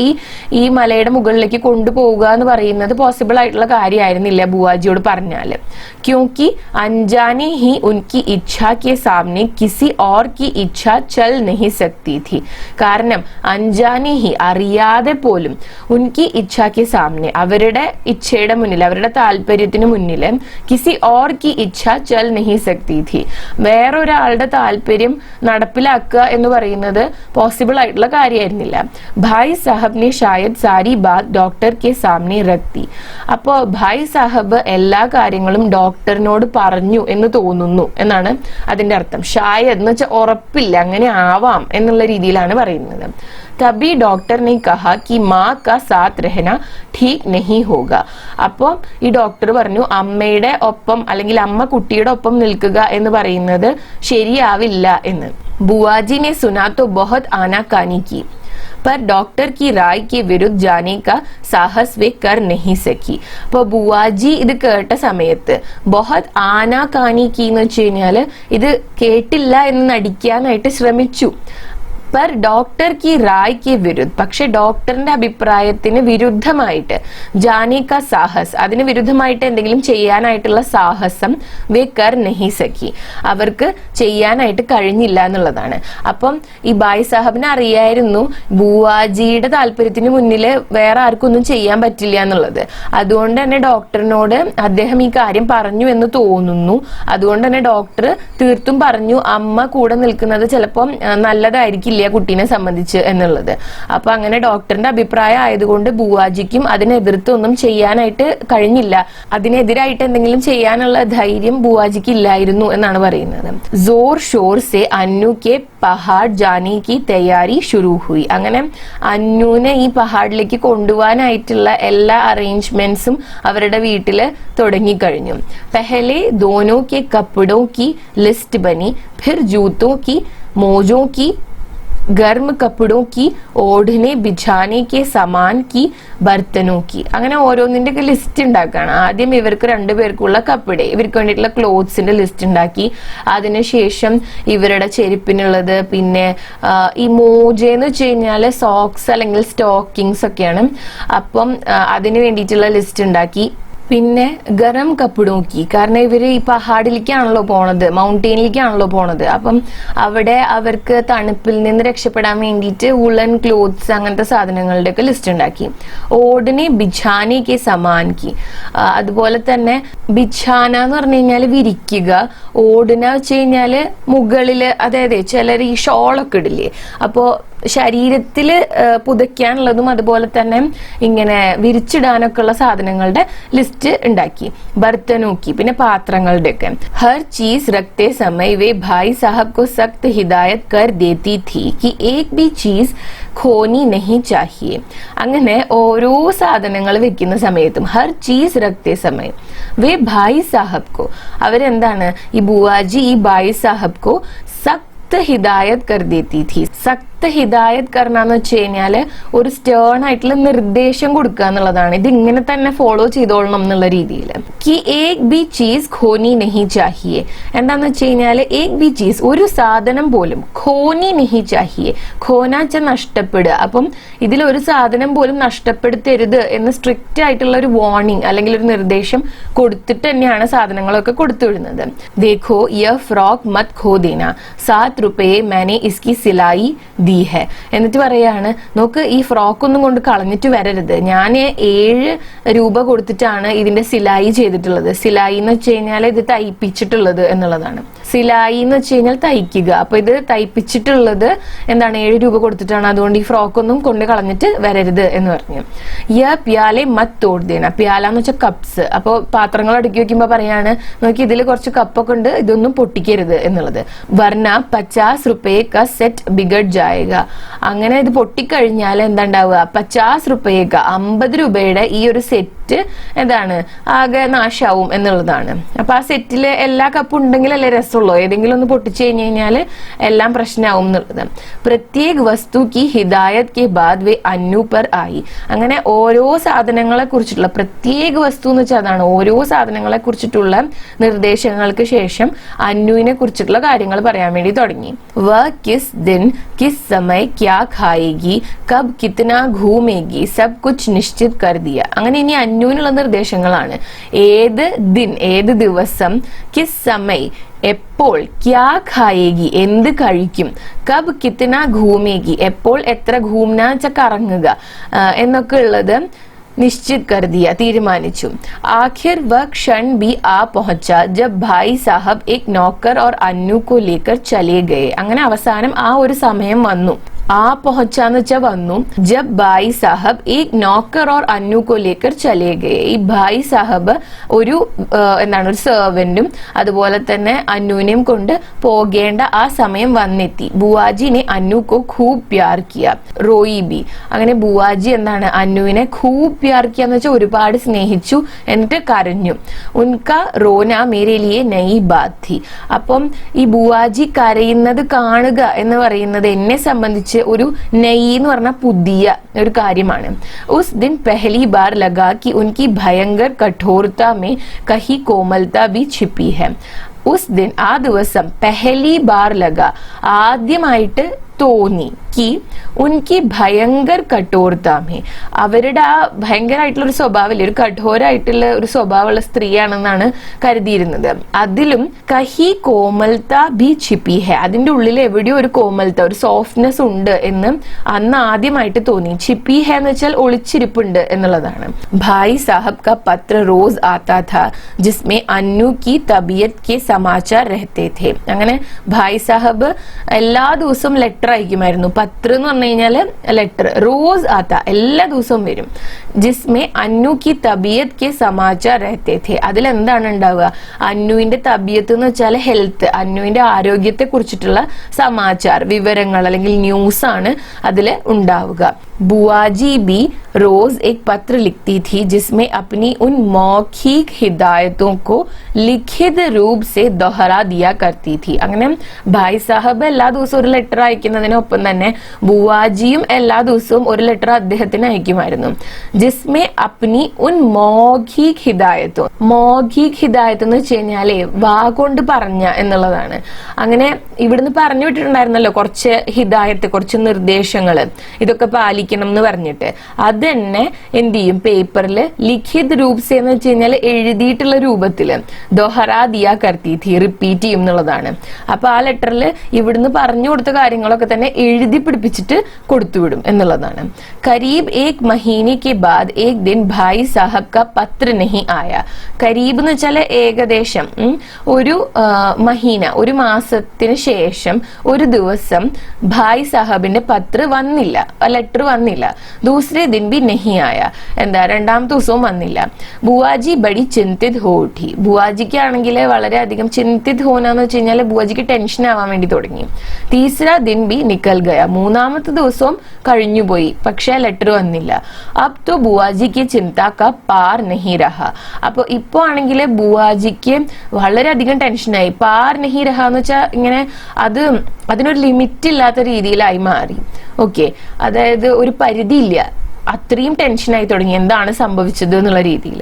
ഈ മലയുടെ മുകളിലേക്ക് കൊണ്ടുപോവുക എന്ന് പറയുന്നത് പോസിബിൾ ആയിട്ടുള്ള കാര്യമായിരുന്നില്ല ബുവാജിയോട് പറഞ്ഞാല്. ക്യോंकि अनजाने ही उनकी इच्छा के सामने किसी और की इच्छा चल नहीं सकती थी. കാരണം അൻജാനെ ഹി അറിയാതെ പോലും ഉൻകി ഇച്ഛാ കെ സാമനെ അവരുടെ ഇച്ഛയുടെ മുന്നിൽ, അവരുടെ താല്പര്യത്തിന് മുന്നിൽ കിസി ഓർ കി ഇച്ഛ ചൽ നഹി സക്തി ഥി, വേറൊരാളുടെ താല്പര്യം നടപ്പിലാക്കുക എന്ന് പറയുന്നത് പോസിബിൾ ആയിട്ടുള്ള കാര്യമായിരുന്നില്ല. ഭായ് സാഹബ് നെ ഷായദ് സാരി ബാത് ഡോക്ടർ കെ സാമനെ റക്തി. അപ്പോ ഭായ് സാഹബ് എല്ലാ കാര്യങ്ങളും ഡോക്ടറിനോട് പറഞ്ഞു എന്ന് തോന്നുന്നു എന്നാണ് അതിന്റെ അർത്ഥം. ഷായദ് എന്ന് വെച്ചാൽ ഉറപ്പില്ല, അങ്ങനെ ആവാം എന്നുള്ള രീതിയിലാണ് പറയുന്നത്. തബി ഡോക്ടർ ने कहा कि माँ का साथ रहना ठीक नहीं होगा. അപ്പോൾ ഈ ഡോക്ടർ പറഞ്ഞു അമ്മയുടെ ഒപ്പം അല്ലെങ്കിൽ അമ്മ കുട്ടിയുടെ ഒപ്പം നിൽക്കുക എന്ന് പറയുന്നത് ശരിയാവില്ല എന്ന്. बुआजी ने सुना तो बहुत आनाकानी की, पर डॉक्टर की राय के विरुद्ध जाने का साहस वे कर नहीं सकी. അപ്പോൾ ബുവാജി ഇത് കേട്ട സമയത്ത് ബഹത് ആനാകാനി കി എന്ന് വെച്ച് കഴിഞ്ഞാല് ഇത് കേട്ടില്ല എന്ന് നടിക്കാനായിട്ട് ശ്രമിച്ചു. पर डॉक्टर की राय के विरुद्ध, പക്ഷെ ഡോക്ടറിന്റെ അഭിപ്രായത്തിന് വിരുദ്ധമായിട്ട് ജാനെ കാ സാഹസ്, അതിന് വിരുദ്ധമായിട്ട് എന്തെങ്കിലും ചെയ്യാനായിട്ടുള്ള സാഹസം വേ കർ നഹി സക്കി, അവർക്ക് ചെയ്യാനായിട്ട് കഴിഞ്ഞില്ല എന്നുള്ളതാണ്. അപ്പം ഈ ബായ് സാഹബിനെ അറിയായിരുന്നു ബുവാജിയുടെ താല്പര്യത്തിന് മുന്നിൽ വേറെ ആർക്കും ഒന്നും ചെയ്യാൻ പറ്റില്ല എന്നുള്ളത്. അതുകൊണ്ട് തന്നെ ഡോക്ടറിനോട് അദ്ദേഹം ഈ കാര്യം പറഞ്ഞു എന്ന് തോന്നുന്നു. അതുകൊണ്ട് തന്നെ ഡോക്ടർ തീർത്തും പറഞ്ഞു അമ്മ കൂടെ നിൽക്കുന്നത് ചിലപ്പം നല്ലതായിരിക്കില്ല ആ കുട്ടീനെ സംബന്ധിച്ച് എന്നുള്ളത്. അപ്പൊ അങ്ങനെ ഡോക്ടറിന്റെ അഭിപ്രായം ആയതുകൊണ്ട് ബുവാജിക്കും അതിനെതിർത്തൊന്നും ചെയ്യാനായിട്ട് കഴിഞ്ഞില്ല. അതിനെതിരായിട്ട് എന്തെങ്കിലും ചെയ്യാനുള്ള ധൈര്യം ബുവാജിക്ക് ഇല്ലായിരുന്നു എന്നാണ് പറയുന്നത്. ജോർ ഷോർ സെ അന്നു കെ പഹാഡ് ജാനെ കി തയ്യാറി ശുരു ഹുയി. അങ്ങനെ അന്നുവിനെ ഈ പഹാഡിലേക്ക് കൊണ്ടുപോകാനായിട്ടുള്ള എല്ലാ അറേഞ്ച്മെന്റ്സും അവരുടെ വീട്ടില് തുടങ്ങിക്കഴിഞ്ഞു. പെഹലെ ദോനോ കെ കപ്പടോ की लिस्ट बनी, फिर जूतों की, मोजों की, गर्म कपड़ों की, ओढ़ने बिछाने के सामान की, ബർത്തനോ की. അങ്ങനെ ഓരോന്നിന്റെ ഒക്കെ ലിസ്റ്റ് ഉണ്ടാക്കുകയാണ്. ആദ്യം ഇവർക്ക് രണ്ടുപേർക്കുള്ള കപ്പടെ, ഇവർക്ക് വേണ്ടിയിട്ടുള്ള ക്ലോത്ത്സിന്റെ ലിസ്റ്റ് ഉണ്ടാക്കി. അതിനുശേഷം ഇവരുടെ ചെരുപ്പിനുള്ളത്, പിന്നെ ഈ മോജെന്ന് വെച്ച് കഴിഞ്ഞാല് സോക്സ് അല്ലെങ്കിൽ സ്റ്റോക്കിങ്സ് ഒക്കെയാണ്. അപ്പം അതിന് വേണ്ടിയിട്ടുള്ള ലിസ്റ്റ് ഉണ്ടാക്കി. പിന്നെ ഗരം കപ്പിടോക്കി, കാരണം ഇവര് ഈ പഹാഡിലേക്കാണല്ലോ പോണത്, മൗണ്ടെയിനിലേക്കാണല്ലോ പോണത്. അപ്പം അവിടെ അവർക്ക് തണുപ്പിൽ നിന്ന് രക്ഷപ്പെടാൻ വേണ്ടിയിട്ട് വുളൻ ക്ലോത്ത്സ് അങ്ങനത്തെ സാധനങ്ങളുടെ ഒക്കെ ലിസ്റ്റ് ഉണ്ടാക്കി. ഓടിനെ ബിഛാനയ്ക്ക് സമാൻക്കി, അതുപോലെ തന്നെ ബിഛാന എന്ന് പറഞ്ഞു കഴിഞ്ഞാല് വിരിക്കുക, ഓടിന വെച്ച് കഴിഞ്ഞാല് മുകളില്, അതായത് ചിലർ ഈ ഷോളൊക്കെ ഇടില്ലേ, അപ്പോ ശരീരത്തില് പുതയ്ക്കാനുള്ളതും അതുപോലെ തന്നെ ഇങ്ങനെ വിരിച്ചിടാനൊക്കെ ഉള്ള സാധനങ്ങളുടെ ലിസ്റ്റ് ഉണ്ടാക്കി. ബർത്തനോക്കി, പിന്നെ പാത്രങ്ങളുടെ ഒക്കെ. ഹർ ചീസ് രഖ്തേ സമയ വേ ഭായ് സാഹബ് കോ സഖ്ത് ഹിദായത് കർ ദേത്തി थी कि एक भी चीज खोनी नहीं चाहिए. അങ്ങനെ ഓരോ സാധനങ്ങൾ വെക്കുന്ന സമയത്തും ഹർ ചീസ് രഖ്തേ സമയ വേ ഭായ് സാഹബ് കോ, അവരെന്താണ് ഈ ബുവാജി ഈ ഭായ് സാഹബ് കോ സഖ്ത് ഹിദായത് കർ ദേത്തി थी. സഖ്ത് ഹിദായത് കർണാന്ന് വെച്ച് കഴിഞ്ഞാല് ഒരു സ്റ്റേൺ ആയിട്ടുള്ള നിർദ്ദേശം കൊടുക്കുക എന്നുള്ളതാണ്. ഇത് ഇങ്ങനെ തന്നെ ഫോളോ ചെയ്തോളണം എന്നുള്ള രീതിയിൽ. കി ഏക് ബി ചീസ് ഖോനി നഹി ചാഹിയെ, എന്താന്ന് വെച്ച് കഴിഞ്ഞാല് ഏക് ബി ചീസ്, ഒരു സാധനം പോലും, ഖോനി നഹി ചാഹിയെ, ഖോനാച്ച നഷ്ടപ്പെടുക. അപ്പം ഇതിൽ ഒരു സാധനം പോലും നഷ്ടപ്പെടുത്തരുത് എന്ന് സ്ട്രിക്റ്റ് ആയിട്ടുള്ള ഒരു വാർണിംഗ് അല്ലെങ്കിൽ ഒരു നിർദ്ദേശം കൊടുത്തിട്ട് തന്നെയാണ് സാധനങ്ങളൊക്കെ കൊടുത്തുവിടുന്നത്. ദേഖോ യ ഫ്രോക്ക് മത് ഖോ ദേന, 7 रुपये मैंने इसकी सिलाई दी है. എന്നിട്ട് പറയാണ്, നോക്ക് ഈ ഫ്രോക്ക് ഒന്നും കൊണ്ട് കളഞ്ഞിട്ട് വരരുത്, ഞാൻ 7 രൂപ കൊടുത്തിട്ടാണ് ഇതിന്റെ സിലായി ചെയ്തിട്ടുള്ളത്. സിലായി എന്ന് വെച്ച് കഴിഞ്ഞാൽ ഇത് തയ്പ്പിച്ചിട്ടുള്ളത് എന്നുള്ളതാണ്. സിലായി എന്ന് വെച്ച് കഴിഞ്ഞാൽ തയ്ക്കുക. അപ്പൊ ഇത് തയ്പ്പിച്ചിട്ടുള്ളത് എന്താണ്, 7 രൂപ കൊടുത്തിട്ടാണ്, അതുകൊണ്ട് ഈ ഫ്രോക്ക് ഒന്നും കൊണ്ട് കളഞ്ഞിട്ട് വരരുത് എന്ന് പറഞ്ഞു. യ പ്യാലെ മത് തോട് ദേന, പ്യാല എന്ന് വെച്ചാൽ കപ്സ്. അപ്പൊ പാത്രങ്ങൾ അടുക്കി വെക്കുമ്പോ പറയാണ്, നോക്കി ഇതിൽ കുറച്ച് കപ്പൊക്കെ ഉണ്ട്, ഇതൊന്നും പൊട്ടിക്കരുത് എന്നുള്ളത്. വർണ്ണ 50 रुपये का सेट बिगड़ जाएगा. അങ്ങനെ ഇത് പൊട്ടിക്കഴിഞ്ഞാൽ എന്താ ഉണ്ടാവുക, 50 रुपये का, 50 രൂപയുടെ ഈ ഒരു സെറ്റ് എന്താണ് ആകെ നാശാവും എന്നുള്ളതാണ്. അപ്പൊ ആ സെറ്റില് എല്ലാ കപ്പും ഉണ്ടെങ്കിലല്ലേ രസമുള്ളൂ, ഏതെങ്കിലും ഒന്ന് പൊട്ടിച്ചു കഴിഞ്ഞു കഴിഞ്ഞാല് എല്ലാം പ്രശ്നമാവും എന്നുള്ളത്. പ്രത്യേക വസ്തു കി ഹിദായത് കെ ബാദ് വേ അന്നു പർ ആയി. അങ്ങനെ ഓരോ സാധനങ്ങളെ കുറിച്ചിട്ടുള്ള, പ്രത്യേക വസ്തു എന്ന് വെച്ചാൽ അതാണ്, ഓരോ സാധനങ്ങളെ കുറിച്ചിട്ടുള്ള നിർദ്ദേശങ്ങൾക്ക് ശേഷം അന്നുവിനെ കുറിച്ചിട്ടുള്ള കാര്യങ്ങൾ പറയാൻ വേണ്ടി തുടങ്ങി. വ കിസ് ദിൻ കിസ് സമയ ക്യാ ഖായേഗി കബ് കിतना घूमेगी सब कुछ निश्चित कर दिया. അങ്ങനെ ഇനി അന്നുവിനുള്ള നിർദ്ദേശങ്ങളാണ്. ഏത് ദിൻ, ഏത് ദിവസം, കിസ് സമയ എപ്പോൾ, ക്യാ ഖായേഗി എന്ത് കഴിക്കും, കബ് കിത്തന ഘൂമേഗി എപ്പോൾ എത്ര, ഘൂമന വെച്ചാൽ കറങ്ങുക എന്നൊക്കെ ഉള്ളത് നിശ്ചിത് കർ ദിയ തീരുമാനിച്ചു. ആഖിർ വ ക്ഷൺ ബി ആ പहुंचा जब भाई साहब एक नौकर और अन्नू को लेकर चले गए. അങ്ങനെ അവസാനം ആ ഒരു സമയം വന്നു. ആ പहुंचाന്ന് വെച്ചാൽ വന്നു. ജബ് ഭായ് സാഹബ് ഏക് നോക്കർ ഓർ അന്നു കോ ലേക്കർ ചലേ ഗയേ. ഈ ഭായ് സാഹബ് ഒരു എന്താണ്, ഒരു സെർവന്റും അതുപോലെ തന്നെ അന്നുവിനെയും കൊണ്ട് പോകേണ്ട ആ സമയം വന്നെത്തി. ബുവാജിനെ അന്നു കോ ഖൂബ് പ്യാർ കിയ റോയി ബി. അങ്ങനെ ബുവാജി എന്താണ്, അന്നുവിനെ ഖൂബ് പ്യാർ കിയ എന്ന് വെച്ചാൽ ഒരുപാട് സ്നേഹിച്ചു, എന്നിട്ട് കരഞ്ഞു. ഉൻക റോന മേരെ ലിയെ നയി ബാത് ഥി. അപ്പം ഈ ബുവാജി കരയുന്നത് കാണുക എന്ന് പറയുന്നത് എന്നെ സംബന്ധിച്ച് ഒരു നയി എന്ന് പറഞ്ഞ പുതിയ ഒരു കാര്യമാണ്. ഉസ് ദിൻ പഹലി ബാർ ലഗാ कि उनकी भयंकर कठोरता में कहीं कोमलता भी छिपी है. ഉസ് ദിൻ ആ ദിവസം, പെഹലി ബാർ ലഗ ആദ്യമായിട്ട് തോന്നി, കി ഉൻകി ഭയങ്കർ കഠോർത്താമേ, അവരുടെ ആ ഭയങ്കരമായിട്ടുള്ള ഒരു സ്വഭാവമില്ല, ഒരു കഠോരായിട്ടുള്ള ഒരു സ്വഭാവമുള്ള സ്ത്രീയാണെന്നാണ് കരുതിയിരുന്നത്. അതിലും കഹി കോമൽത്ത ബി ഛിപ്പി ഹെ, അതിന്റെ ഉള്ളിൽ എവിടെയോ ഒരു കോമൽത്ത, ഒരു സോഫ്റ്റ്നെസ് ഉണ്ട് എന്ന് അന്ന് ആദ്യമായിട്ട് തോന്നി. ഛിപ്പി ഹെ എന്ന് വെച്ചാൽ ഒളിച്ചിരിപ്പുണ്ട് എന്നുള്ളതാണ്. ഭായ് സാഹബ് കാ പത്ര റോസ് ആതാ ഥാ ജിസ്മേ അന്നു കി തബിയത്ത് കെ സമാചാർ രഹത്തെ थे. അങ്ങനെ ഭായ് സാഹബ് എല്ലാ ദിവസവും ലെറ്റർ ലെറ്റർ അയക്കുമായിരുന്നു. പത്ര എന്ന് പറഞ്ഞു കഴിഞ്ഞാൽ ലെറ്റർ. റോസ് ആത്ത, എല്ലാ ദിവസവും വരും. ജിസ്മേ അന്നു കി തബിയത്ത് കെ സമാചാർ രഹത്തെ थे. അതിലെന്താണ് ഉണ്ടാവുക? അന്നുവിന്റെ തബിയത്ത് എന്ന് വെച്ചാൽ ഹെൽത്ത്, അന്നുവിന്റെ ആരോഗ്യത്തെ കുറിച്ചിട്ടുള്ള സമാചാർ, വിവരങ്ങൾ അല്ലെങ്കിൽ ന്യൂസ് ആണ് അതിൽ ഉണ്ടാവുക. बुआजी भी रोज एक पत्र लिखती थी जिसमें अपनी उन मौखिक हिदायतों को लिखित रूप से दोहरा दिया करती थी. അങ്ങനെ ഭായ് സാഹബ് എല്ലാ ദിവസവും ഒരു ലെറ്റർ അയക്കുന്നതിനൊപ്പം തന്നെ ബുവാജിയും എല്ലാ ദിവസവും ഒരു ലെറ്റർ അദ്ദേഹത്തിന് അയക്കുമായിരുന്നു. ജിസ്മെ അപ്നി ഉൻ മൗഖിക് ഹിദായത്തോ, മൗഖിക് ഹിദായത്ത് എന്ന് വെച്ച് കഴിഞ്ഞാലേ വാ കൊണ്ട് പറഞ്ഞ എന്നുള്ളതാണ്. അങ്ങനെ ഇവിടുന്ന് പറഞ്ഞു വിട്ടിട്ടുണ്ടായിരുന്നല്ലോ കുറച്ച് ഹിദായത്ത്, കുറച്ച് നിർദ്ദേശങ്ങൾ, ഇതൊക്കെ പാലിക്കണം എന്ന് പറഞ്ഞിട്ട്. അത് തന്നെ എന്ത് ചെയ്യും, പേപ്പറിൽ ലിഖിത് രൂപ് സെ എന്ന് വെച്ച് കഴിഞ്ഞാൽ എഴുതിയിട്ടുള്ള രൂപത്തില് ദോഹറാ ദിയാ കർത്തി ഥി, റിപ്പീറ്റ് ചെയ്യും എന്നുള്ളതാണ്. അപ്പൊ ആ ലെറ്ററിൽ ഇവിടുന്ന് പറഞ്ഞു കൊടുത്ത കാര്യങ്ങളൊക്കെ തന്നെ എഴുതി പിടിപ്പിച്ചിട്ട് കൊടുത്തുവിടും എന്നുള്ളതാണ്. കരീബ് ഏക് മഹീനെ കെ ബാദ് ഏക് ദിൻ ഭായ് സാഹബ് കാ പത്ര നഹി ആയ. കരീബ് എന്ന് വെച്ചാൽ ഏകദേശം ഒരു മഹീന, ഒരു മാസത്തിന് ശേഷം ഒരു ദിവസം ഭായ് സാഹബിന്റെ പത്ര വന്നില്ല, ലെറ്റർ വന്നില്ല. ദൂസരെ ദിൻ ബി നഹി ആയ, എന്താ രണ്ടാമത്തെ ദിവസവും വന്നില്ല. ബുവാജി ബഡി ചിന്തിത് ഹോ ഉഠി. ബുവാജിക്ക് ആണെങ്കിൽ വളരെയധികം ചിന്തിത് ഹോനാന്ന് വെച്ച് കഴിഞ്ഞാൽ ബുവാജിക്ക് ടെൻഷൻ ആവാൻ വേണ്ടി തുടങ്ങി. തീസര ദിൻ ബി നിക്കൽ ഗയ, മൂന്നാമത്തെ ദിവസവും കഴിഞ്ഞുപോയി, പക്ഷെ ലെറ്റർ വന്നില്ല. അബ് തോ ബുവാജിക്ക് ചിന്ത കാ പാർ നഹി രഹ. അപ്പൊ ഇപ്പൊ ആണെങ്കിൽ ബുവാജിക്ക് വളരെയധികം ടെൻഷനായി. പാർ നഹി രഹ എന്ന് വെച്ചാൽ ഇങ്ങനെ അതിനൊരു ലിമിറ്റ് ഇല്ലാത്ത രീതിയിലായി മാറി. ഓക്കെ, അതായത് ഒരു പരിധിയില്ല, അത്രയും ടെൻഷനായി തുടങ്ങി എന്താണ് സംഭവിച്ചത് എന്നുള്ള രീതിയിൽ.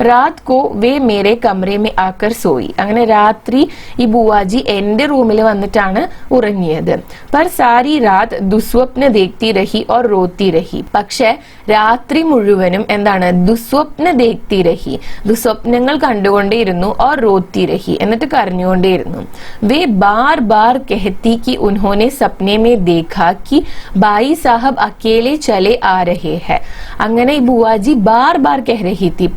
രാത് കോ വേ മേരെ കമറേ മേ ആക്കർ സോയി. അങ്ങനെ രാത്രി ഈ ബുവാജി എന്റെ റൂമിൽ വന്നിട്ടാണ് ഉറങ്ങിയത്. പർ സാരി രാത് ദുസ്വപ്ന ദേഖ്തി രഹി ഓർ റോത്തി രഹി. പക്ഷെ രാത്രി മുഴുവനും എന്താണ്, ദുസ്വപ്ന ദേഖ്തി രഹി, ദുസ്വപ്നങ്ങൾ കണ്ടുകൊണ്ടേയിരുന്നു. ഓർ റോത്തി രഹി, എന്നിട്ട് കരഞ്ഞുകൊണ്ടേയിരുന്നു. വേ ബാർ ബാർ കഹത്തി കി ഉൻഹോനെ സപ്നെ മേ ദേഖാ കി ഭായി സാഹബ് അക്കേലെ ചലെ ആ രഹേ. അങ്ങനെ ഈ ബുവാജി ബാർ ബാർ കഹ രഹി തി,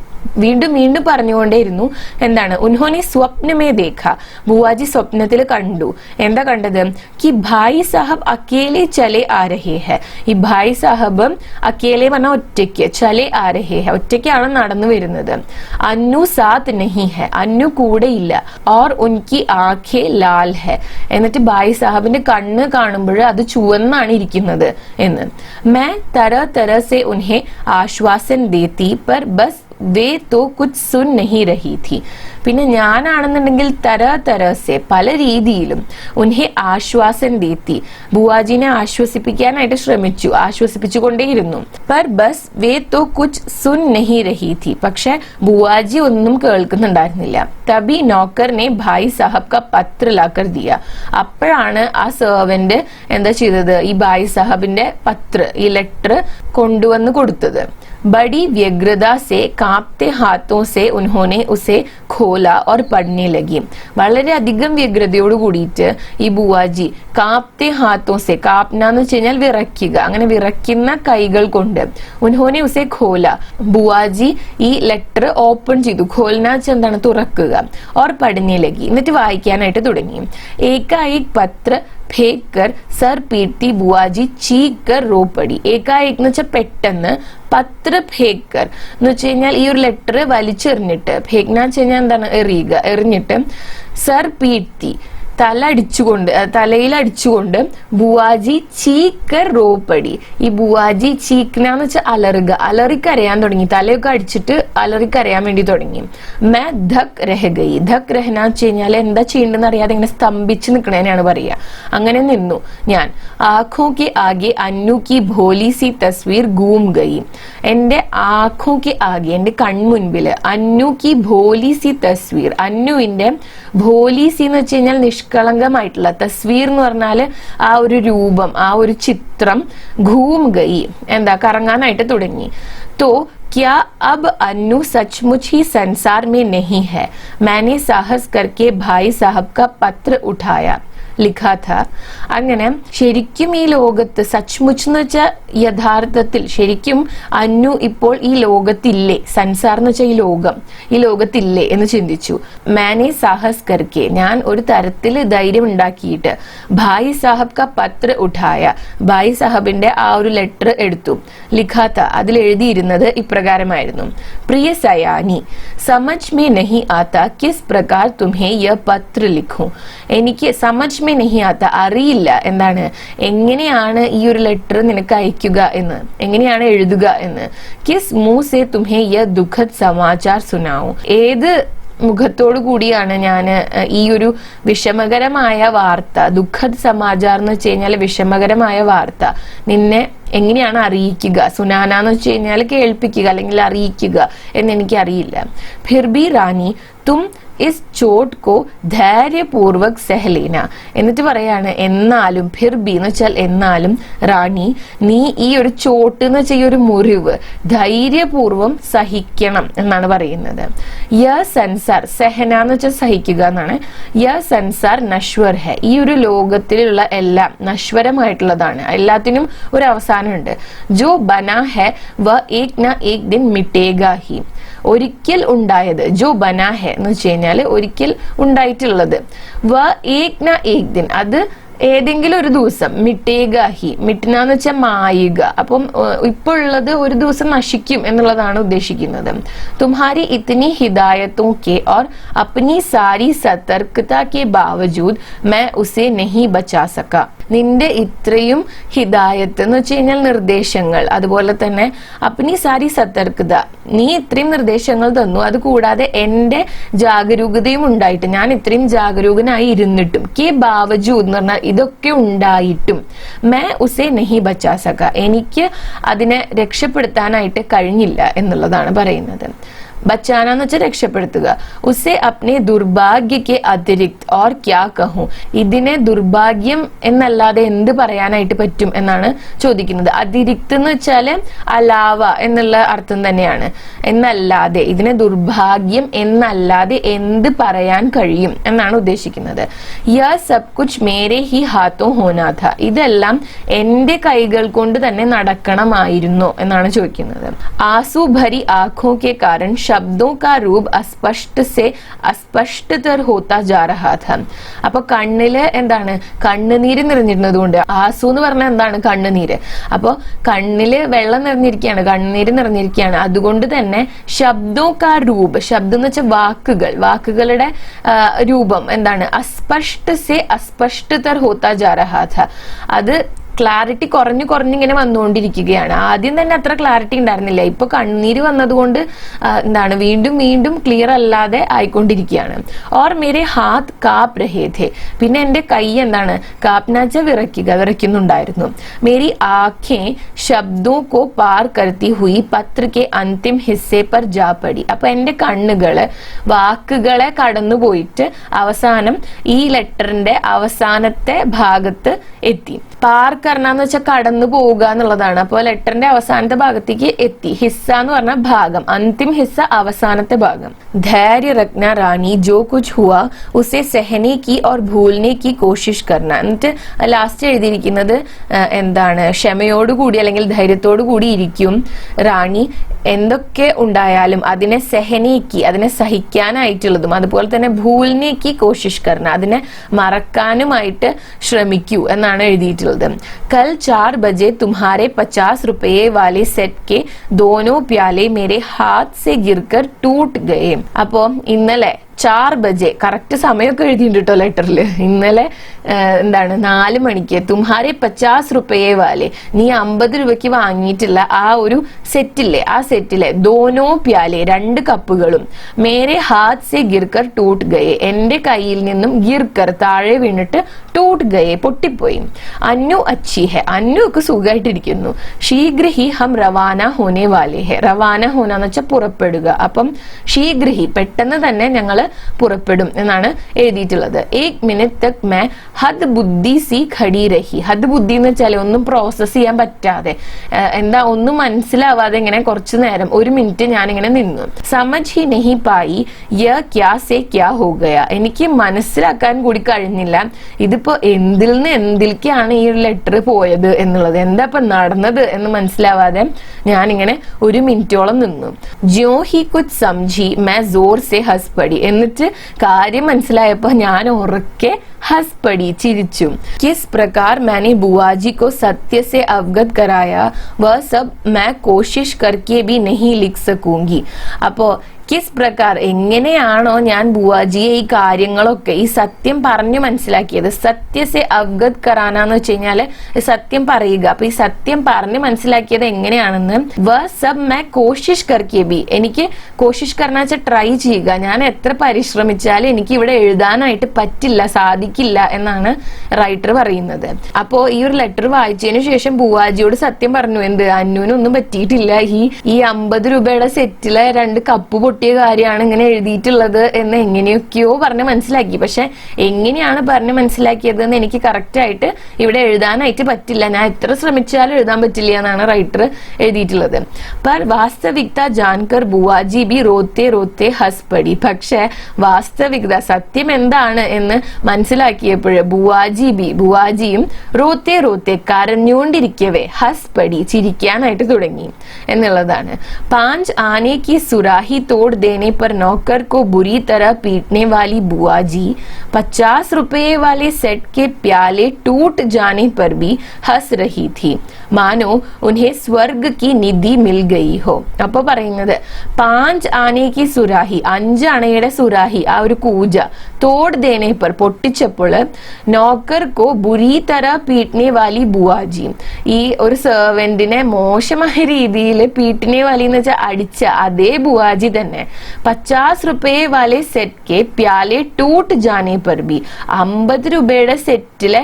വീണ്ടും വീണ്ടും പറഞ്ഞുകൊണ്ടേയിരുന്നു. എന്താണ്, ഉൻഹോനെ സ്വപ്നമേ ദേഖ, ബുവാജി സ്വപ്നത്തിൽ കണ്ടു. എന്താ കണ്ടത്? കി ഭായ് സാഹബ് അക്കേലെ ചലെ ആ രഹേ ഹെ. ഈ ഭായ് സാഹബ് അക്കേലെ പറഞ്ഞ ഒറ്റയ്ക്ക്, ചലെ ആ രഹേ ഹെ, ഒറ്റയ്ക്കാണ് നടന്നു വരുന്നത്. അന്നു സാത്ത് നഹി ഹെ, അന്നു കൂടെ ഇല്ല. ഓർ ഉൻകി ആഖേ ലാൽ ഹെ, എന്നിട്ട് ഭായ് സാഹബിന്റെ കണ്ണ് കാണുമ്പോൾ അത് ചുവന്നാണ് ഇരിക്കുന്നത് എന്ന്. മേ തര തര സെ ഉൻഹെ ആശ്വാസൻ ദേത്തി പർ ബസ് വേ തോ കുച്ച് സുൻ നഹി രഹി ഥി. പിന്നെ ഞാനാണെന്നുണ്ടെങ്കിൽ തരസെ പല രീതിയിലും ഉൻഹെ ആശ്വാസൻ ദേത്തി, ബുവാജിനെ ആശ്വസിപ്പിക്കാനായിട്ട് ശ്രമിച്ചു, ആശ്വസിപ്പിച്ചുകൊണ്ടേയിരുന്നു. പർ ബസ് വേ തോ കുച്ച് സുൻ നഹി രഹി ഥി, പക്ഷെ ബുവാജി ഒന്നും കേൾക്കുന്നുണ്ടായിരുന്നില്ല. തബി നോക്കറിനെ ഭായ് സാഹബ് കാ പത്ര ലാക്കർ ദിയ. അപ്പോഴാണ് ആ സെർവന്റ് എന്താ ചെയ്തത്, ഈ ഭായ് സാഹബിന്റെ പത്ര, ഈ ലെറ്റർ കൊണ്ടുവന്ന് കൊടുത്തത്. बड़ी व्यग्रता से कांपते हाथों से उन्होंने उसे खोला और पढ़ने लगी. വളരെയധികം വ്യഗ്രതയോട് കൂടിയിട്ട് ഈ ബുവാജി കാപ്തെ ഹാത്തോസെ, കാപ്ന എന്ന് വെച്ച് കഴിഞ്ഞാൽ വിറയ്ക്കുക, അങ്ങനെ വിറയ്ക്കുന്ന കൈകൾ കൊണ്ട് ഉൻഹോനെ ഉസെ ഖോല, ബുവാജി ഈ ലെറ്റർ ഓപ്പൺ ചെയ്തു. ഖോൽന വെച്ച് എന്താണ്, തുറക്കുക. ഓർ പഠനെ ലഗി, എന്നിട്ട് വായിക്കാനായിട്ട് തുടങ്ങി. ഏകായിക് പത്ര फेंक कर सर पीटती बुआजी चीख कर रो पड़ी. ഏകായേക് എന്ന് വെച്ചാൽ പെട്ടെന്ന്, പത്ര ഫേക്കർ എന്ന് വെച്ച് കഴിഞ്ഞാൽ ഈ ഒരു ലെറ്റർ വലിച്ചെറിഞ്ഞിട്ട്, ഫേക്ന വെച്ച് കഴിഞ്ഞാൽ എന്താണ്, എറിയുക, എറിഞ്ഞിട്ട് സർ പീട്ടി തലയിൽ അടിച്ചുകൊണ്ട് ബുവാജി ചീക്കർ റോപ്പടി. ഈ ബുവാജി ചീക്നാന്ന് വെച്ചാൽ അലറുക, അലറിക്കരയാൻ തുടങ്ങി, തലയൊക്കെ അടിച്ചിട്ട് അലറിക്കരയാൻ വേണ്ടി തുടങ്ങി. മേ ധക് രഹഗയി, ധക് രഹന വെച്ച് കഴിഞ്ഞാൽ എന്താ ചെയ്യേണ്ടെന്ന് അറിയാതെ ഇങ്ങനെ സ്തംഭിച്ച് നിൽക്കണേനാണ് പറയുക. അങ്ങനെ നിന്നു ഞാൻ. ആഖോ കെ ആകെ അന്നു കി ഭോലി സി തസ്വീർ ഗൂം ഗയി. എന്റെ ആഖോ കെ ആകെ, എന്റെ കൺമുൻപില്, അന്നു കി ഭോലി സി തസ്വീർ, അന്നുവിന്റെ ഭോലി സി എന്ന് വെച്ച് കഴിഞ്ഞാൽ നിഷ്കളങ്കമായിട്ടുള്ള, തസ്വീർ എന്ന് പറഞ്ഞാല് ആ ഒരു രൂപം, ആ ഒരു ചിത്രം, ഘൂം ഗയി എന്താ കറങ്ങാനായിട്ട് തുടങ്ങി. तो क्या अब अन्नू सचमुच ही संसार में नहीं है? मैंने साहस करके भाई साहब का पत्र उठाया. लिखा था. അങ്ങനെ ശരിക്കും ഈ ലോകത്ത് സച്ച്മുച്ച് എന്ന് വെച്ചാൽ യഥാർത്ഥത്തിൽ ശരിക്കും അന്നു ഇപ്പോൾ ഈ ലോകത്തില്ലേ, സൻസാർ എന്ന് വെച്ചാൽ ഈ ലോകത്തില്ലേ എന്ന് ചിന്തിച്ചു. മാനെ സാഹസ് കർക്കെ, ഞാൻ ഒരു തരത്തിൽ ധൈര്യം ഉണ്ടാക്കിയിട്ട് ഭായി സാഹബ് കാ പത്ര ഉഠായ, ഭായി സാഹബിന്റെ ആ ഒരു ലെറ്റർ എടുത്തു. ലിഖാത്ത, അതിൽ എഴുതിയിരുന്നത് ഇപ്രകാരമായിരുന്നു: പ്രിയ സയാനി, സമജ് മേ നഹി ആത്ത കിസ് പ്രകാർ തുമ്ഹേ യ പത്ര ലിഖൂ. എനിക്ക് സമജ് മേ നഹി ആത്ത, അറിയില്ല എന്താണ് എങ്ങനെയാണ് ഈ ഒരു ലെറ്റർ നിനക്ക് അയക്കുക എന്ന്, എങ്ങനെയാണ് എഴുതുക എന്ന്. കിസ് മുഹ് സെ തുമ്ഹേ യ ദുഃഖദ് സമാചാർ സുനാഊ, ഏത് മുഖത്തോടു കൂടിയാണ് ഞാൻ ഈ ഒരു വിഷമകരമായ വാർത്ത, ദുഃഖദ് സമാചാർ എന്ന് വെച്ച് കഴിഞ്ഞാൽ വിഷമകരമായ വാർത്ത, നിന്നെ എങ്ങനെയാണ് അറിയിക്കുക. സുനാന എന്ന് വെച്ച് കഴിഞ്ഞാൽ കേൾപ്പിക്കുക അല്ലെങ്കിൽ അറിയിക്കുക എന്നെനിക്ക് അറിയില്ല. ഫിർ ബി റാണി തും ഇസ് ചോട്ട് കോ ധൈര്യപൂർവക് സഹലേന, എന്നിട്ട് പറയാണ് എന്നാലും, ഫിർ ബി എന്ന് വെച്ചാൽ എന്നാലും, റാണി നീ ഈ ഒരു ചോട്ട് എന്ന് വെച്ചാൽ ഈ ഒരു മുറിവ് ധൈര്യപൂർവം സഹിക്കണം എന്നാണ് പറയുന്നത്. യ സൻസാർ, സെഹന എന്ന് വെച്ചാൽ സഹിക്കുക എന്നാണ്. യ സൻസാർ നശ്വർ ഹെ, ഈ ഒരു ലോകത്തിലുള്ള എല്ലാം നശ്വരമായിട്ടുള്ളതാണ്, എല്ലാത്തിനും ഒരു അവസാനമുണ്ട്. ജോ ബനാ ഹെ വ ഏക് ന ഏക് ദിൻ മിട്ടേഗാ ഹി, ഒരിക്കൽ ഉണ്ടായത്, ജോ ബനാ ഹെ എന്ന് വെച്ച് കഴിഞ്ഞാൽ ഒരിക്കൽ ഉണ്ടായിട്ടുള്ളത്, വ ഏക് ന ഏക് ദിൻ അത് ഏതെങ്കിലും ഒരു ദിവസം, മിട്ടേഗാഹി, മിട്ടനാന്ന് വെച്ചാൽ മായുക, അപ്പം ഇപ്പോൾ ഉള്ളത് ഒരു ദിവസം നശിക്കും എന്നുള്ളതാണ് ഉദ്ദേശിക്കുന്നത്. തുമ്ഹാരി ഇത്തനി ഹിദായത്തോ കെ और अपनी सारी सतर्कता के बावजूद मैं उसे नहीं बचा सका. നിന്റെ ഇത്രയും ഹിദായത്ത് എന്ന് വെച്ച് കഴിഞ്ഞാൽ നിർദ്ദേശങ്ങൾ, അതുപോലെ തന്നെ അപ്നി സാരി സതർക്കത, നീ ഇത്രയും നിർദ്ദേശങ്ങൾ തന്നു, അത് കൂടാതെ എന്റെ ജാഗരൂകതയും ഉണ്ടായിട്ട്, ഞാൻ ഇത്രയും ജാഗരൂകനായി ഇരുന്നിട്ടും, കെ ബാവജൂദ് എന്ന് പറഞ്ഞാൽ ഇതൊക്കെ ഉണ്ടായിട്ടും, മേ ഉസേ നഹി ബച്ചാ സക, എനിക്ക് അതിനെ രക്ഷപ്പെടുത്താനായിട്ട് കഴിഞ്ഞില്ല എന്നുള്ളതാണ് പറയുന്നത്. ബച്ചാന എന്ന് വെച്ചാൽ രക്ഷപ്പെടുത്തുക. ഉസെ അപ്നെ ദുർഭാഗ്യക്ക് അതിരിക്ത് ഓർ ക്യാ കഹൂം, ഇതിനെ ദുർഭാഗ്യം എന്നല്ലാതെ എന്ത് പറയാനായിട്ട് പറ്റും എന്നാണ് ചോദിക്കുന്നത്. അതിരിക്ത് എന്ന് വെച്ചാല് അലാവ എന്നുള്ള അർത്ഥം തന്നെയാണ്. എന്നല്ലാതെ, ഇതിനെ ദുർഭാഗ്യം എന്നല്ലാതെ എന്ത് പറയാൻ കഴിയും എന്നാണ് ഉദ്ദേശിക്കുന്നത്. യ സബ് കുച്ച് മേരെ ഹി ഹാത്തോ ഹോനാ ഥ, ഇതെല്ലാം എന്റെ കൈകൾ കൊണ്ട് തന്നെ നടക്കണമായിരുന്നു എന്നാണ് ചോദിക്കുന്നത്. ആസു ഭരി ആഖോ കെ കാരണം ശബ്ദോ കാ രൂപ് അസ്പഷ്ട സെ അസ്പഷ്ടതർ ഹോത്താ ജാ രഹാ ഥ. അപ്പൊ കണ്ണില് എന്താണ്, കണ്ണുനീര് നിറഞ്ഞിരുന്നത് കൊണ്ട്, ആസു എന്ന് പറഞ്ഞാൽ എന്താണ്, കണ്ണുനീര്. അപ്പൊ കണ്ണില് വെള്ളം നിറഞ്ഞിരിക്കുകയാണ്, കണ്ണുനീര് നിറഞ്ഞിരിക്കുകയാണ്, അതുകൊണ്ട് തന്നെ ശബ്ദോ കാ രൂപ്, ശബ്ദം എന്ന് വെച്ചാൽ വാക്കുകൾ, വാക്കുകളുടെ രൂപം എന്താണ്, അസ്പഷ്ട സെ അസ്പഷ്ടതർ ഹോത്താ ജാ രഹാ ഥ, അത് ക്ലാരിറ്റി കുറഞ്ഞിങ്ങനെ വന്നുകൊണ്ടിരിക്കുകയാണ്. ആദ്യം തന്നെ അത്ര ക്ലാരിറ്റി ഉണ്ടായിരുന്നില്ല, ഇപ്പൊ കണ്ണീര് വന്നതുകൊണ്ട് എന്താണ് വീണ്ടും ക്ലിയർ അല്ലാതെ ആയിക്കൊണ്ടിരിക്കുകയാണ്. ഓർ മേരെ ഹാത്ത് കാപ് രഹേ ഥേ, പിന്നെ എന്റെ കൈ എന്താണ്, കാപ്നാച്ച വിറയ്ക്കുന്നുണ്ടായിരുന്നു. മേരി ആഖേ ശബ്ദോ കോ പാർ കർത്തി ഹുയി പത്ര കെ അന്തിം ഹിസ്സെ പർ ജാ പടി, അപ്പൊ എന്റെ കണ്ണുകള് വാക്കുകളെ കടന്നുപോയിട്ട് അവസാനം ഈ ലെറ്ററിന്റെ അവസാനത്തെ ഭാഗത്ത് എത്തി. പാർ കർണാന്ന് വെച്ചാൽ കടന്നു പോവുക എന്നുള്ളതാണ്. അപ്പോൾ ലെറ്ററിന്റെ അവസാനത്തെ ഭാഗത്തേക്ക് എത്തി. ഹിസ്സ എന്ന് പറഞ്ഞാൽ ഭാഗം, അന്തിം ഹിസ്സ അവസാനത്തെ ഭാഗം. ധൈര്യ രഖ്ന റാണി ജോ കുച്ച് ഹുവാ ഉസെ സഹനെ കി ഓർ ഭൂൽനെ കി കോശിഷ് കർണ, എന്നിട്ട് ലാസ്റ്റ് എഴുതിയിരിക്കുന്നത് എന്താണ്, ക്ഷമയോടുകൂടി അല്ലെങ്കിൽ ധൈര്യത്തോടു കൂടി ഇരിക്കും റാണി, എന്തൊക്കെ ഉണ്ടായാലും അതിനെ സഹനേക്ക്, അതിനെ സഹിക്കാനായിട്ടുള്ളതും, അതുപോലെ തന്നെ ഭൂൽനേക്ക് കോശിഷ് കർണ, അതിനെ മറക്കാനുമായിട്ട് ശ്രമിക്കൂ എന്നാണ് എഴുതിയിട്ടുള്ളത്. कल 4 बजे तुम्हारे 50 रुपये वाले सेट के दोनों प्याले मेरे हाथ से गिरकर टूट गए. അപ്പോ ഇന്നലെ 4 ബജെ, കറക്റ്റ് സമയമൊക്കെ എഴുതിയിട്ടുണ്ട് കേട്ടോ ലെറ്ററിൽ. ഇന്നലെ എന്താണ് 4 മണിക്ക് തുമ്ഹാരെ 50 റുപ്പയെ വാലെ, നീ 50 രൂപയ്ക്ക് വാങ്ങിയിട്ടുള്ള ആ ഒരു സെറ്റില്ലേ, ആ സെറ്റിലെ ദോനോ പ്യാലെ 2 കപ്പുകളും മേരെ ഹാത്ത് സെ ഗിർക്കർ ടൂട്ട് ഗയെ, എന്റെ കയ്യിൽ നിന്നും ഗിർക്കർ താഴെ വീണിട്ട് ടൂട്ട് ഗയെ പൊട്ടിപ്പോയി. അന്നു അച്ചി ഹെ, അന്നുക്ക് സുഖമായിട്ടിരിക്കുന്നു. ശീഘ്രഹി ഹം റവാന ഹോനെ വാലെ ഹെ, റവാന ഹോന എന്ന് വെച്ചാൽ പുറപ്പെടുക. അപ്പം ശീഘ്രഹി പെട്ടെന്ന് തന്നെ ഞങ്ങൾ പുറപ്പെടും എന്നാണ് എഴുതിയിട്ടുള്ളത്. ഏക് മിനിറ്റ് തക് മേ ഹദ് ബുദ്ധി സി ഖടി രഹി. ഹദ് ബുദ്ധി എന്ന് വെച്ചാൽ ഒന്നും പ്രോസസ് ചെയ്യാൻ പറ്റാതെ, എന്താ ഒന്നും മനസ്സിലാവാതെ ഇങ്ങനെ കുറച്ചു നേരം, 1 മിനിറ്റ് ഞാനിങ്ങനെ നിന്നു. സമജ് ഹി നഹി പായി യ ക്യാ സേ ക്യാ ഹോ ഗയാ. എനിക്ക് മനസ്സിലാക്കാൻ കൂടി കഴിഞ്ഞില്ല ഇതിപ്പോ എന്തിൽ നിന്ന് എന്തിലേക്കാണ് ഈ ഒരു ലെറ്റർ പോയത് എന്നുള്ളത്, എന്താ ഇപ്പൊ നടന്നത് എന്ന് മനസ്സിലാവാതെ ഞാനിങ്ങനെ 1 മിനിറ്റോളം നിന്നു. ജ്യോ he Cooch Samji may Jor say ഹസ് പടി. എന്നിട്ട് കാര്യം മനസ്സിലായപ്പോ ഞാൻ ഉറക്കെ हंस पड़ी, चिरिचु. किस प्रकार मैंने बुआजी को सत्य से अवगत कराया वह सब मैं कोशिश करके भी नहीं लिख सकूंगी. അപ്പോ കിസ് പ്രകാർ എങ്ങനെയാണോ ഞാൻ ബുവാജിയെ ഈ കാര്യങ്ങളൊക്കെ ഈ സത്യം പറഞ്ഞു മനസ്സിലാക്കിയത്. സത്യസെ അവഗത് കറാനാന്ന് വെച്ച് കഴിഞ്ഞാല് സത്യം പറയുക. അപ്പൊ ഈ സത്യം പറഞ്ഞു മനസ്സിലാക്കിയത് എങ്ങനെയാണെന്ന് വ സബ് മേ കോഷിഷ് കർക്കെ ബി, എനിക്ക് കോഷിഷ് കർണ വെച്ചാൽ ട്രൈ ചെയ്യുക, ഞാൻ എത്ര പരിശ്രമിച്ചാലും എനിക്ക് ഇവിടെ എഴുതാനായിട്ട് പറ്റില്ല, സാധിക്കില്ല എന്നാണ് റൈറ്റർ പറയുന്നത്. അപ്പോ ഈ ഒരു ലെറ്റർ വായിച്ചതിന് ശേഷം ബുവാജിയോട് സത്യം പറഞ്ഞു, എന്ത് അന്നുവിനൊന്നും പറ്റിയിട്ടില്ല, ഈ 50 രൂപയുടെ സെറ്റിലെ 2 കപ്പ് പൊട്ടിയ കാര്യമാണ് ഇങ്ങനെ എഴുതിയിട്ടുള്ളത് എന്ന് എങ്ങനെയൊക്കെയോ പറഞ്ഞ് മനസ്സിലാക്കി. പക്ഷെ എങ്ങനെയാണ് പറഞ്ഞ് മനസ്സിലാക്കിയത് എന്ന് എനിക്ക് കറക്റ്റ് ആയിട്ട് ഇവിടെ എഴുതാനായിട്ട് പറ്റില്ല, ഞാൻ എത്ര ശ്രമിച്ചാലും എഴുതാൻ പറ്റില്ല എന്നാണ് റൈറ്റർ എഴുതിയിട്ടുള്ളത്. പർ വാസ്തവികത ജാൻകർ ബുവാജി ബി റോത്തെ റോത്തെ ഹസ് പടി. പക്ഷെ വാസ്തവികത സത്യം എന്താണ് എന്ന് മനസ്സിലാക്കിയപ്പോൾ ബുവാജിയും റോത്തെ റോത്തെ കരഞ്ഞുകൊണ്ടിരിക്കവേ ഹസ് പടി ചിരിക്കാനായിട്ട് തുടങ്ങി എന്നുള്ളതാണ്. 5 ആനെ की सुराही तोड़ देने पर नौकर को बुरी तरह पीटने वाली बुआ जी 50 रुपए वाले सेट के प्याले टूट जाने पर भी हंस रही थी, मानो उन्हें स्वर्ग की निधि मिल गई हो. അപ്പൊ പറയുന്നത് 5 ആനെ की സുരാഹി, 5 അണയുടെ സുരാഹി, ആ ഒരു കൂജ, തോട് ദേനെ പർ പൊട്ടിച്ചപ്പോൾ നോക്കർ കോ ബുരി തര പീട്നെ വാലി ബുവാജി, ഈ ഒരു സെർവന്റിനെ മോശമായ രീതിയിൽ പീട്നെ വാലി എന്ന് വെച്ചാൽ അടിച്ച അതേ ബുവാജി തന്നെ 50 रुपए वाले सेट के प्याले टूट जाने पर भी 50 രൂപയുടെ സെറ്റിലെ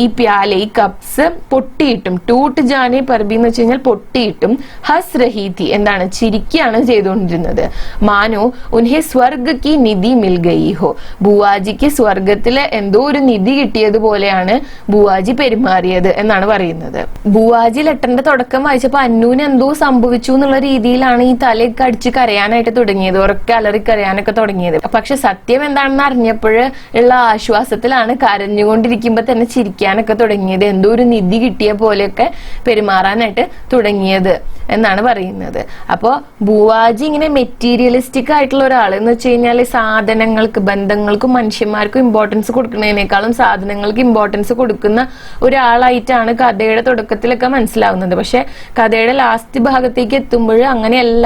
ഈ പ്യാലെ, ഈ കപ്സ് പൊട്ടിയിട്ടും, ടൂട്ട് ജാനെ പർബി എന്ന് വെച്ച് കഴിഞ്ഞാൽ പൊട്ടിയിട്ടും, ഹസ് രഹി തി എന്താണ് ചിരിക്കുകയാണ് ചെയ്തുകൊണ്ടിരുന്നത്. മാനോ ഉൻഹെ സ്വർഗ് കി നിധി മിൽ ഗയി ഹോ, ബുവാജിക്ക് സ്വർഗത്തിലെ എന്തോ ഒരു നിധി കിട്ടിയതുപോലെയാണ് ബുവാജി പെരുമാറിയത് എന്നാണ് പറയുന്നത്. ബുവാജി ലെറ്ററിന്റെ തുടക്കം വായിച്ചപ്പോ അന്നൂന് എന്തോ സംഭവിച്ചു എന്നുള്ള രീതിയിലാണ് ഈ തലയൊക്കെ അടിച്ച് കരയാനായിട്ട് തുടങ്ങിയത്, ഉറക്കെ അലറിക്കരയാനൊക്കെ തുടങ്ങിയത്. പക്ഷെ സത്യം എന്താണെന്ന് അറിഞ്ഞപ്പോൾ ഉള്ള ആശ്വാസത്തിലാണ് കരഞ്ഞുകൊണ്ടിരിക്കുമ്പോ തന്നെ ചിരിക്കാനൊക്കെ തുടങ്ങിയത്, എന്തോ ഒരു നിധി കിട്ടിയ പോലെയൊക്കെ പെരുമാറാനായിട്ട് തുടങ്ങിയത് എന്നാണ് പറയുന്നത്. അപ്പോ ബുവാജി ഇങ്ങനെ മെറ്റീരിയലിസ്റ്റിക് ആയിട്ടുള്ള ഒരാൾ എന്ന് വെച്ച് കഴിഞ്ഞാൽ സാധനങ്ങൾക്ക്, ബന്ധങ്ങൾക്കും മനുഷ്യന്മാർക്കും ഇമ്പോർട്ടൻസ് കൊടുക്കുന്നതിനേക്കാളും സാധനങ്ങൾക്ക് ഇമ്പോർട്ടൻസ് കൊടുക്കുന്ന ഒരാളായിട്ടാണ് കഥയുടെ തുടക്കത്തിലൊക്കെ മനസ്സിലാവുന്നത്. പക്ഷെ കഥയുടെ ലാസ്റ്റ് ഭാഗത്തേക്ക് എത്തുമ്പോൾ അങ്ങനെയല്ല,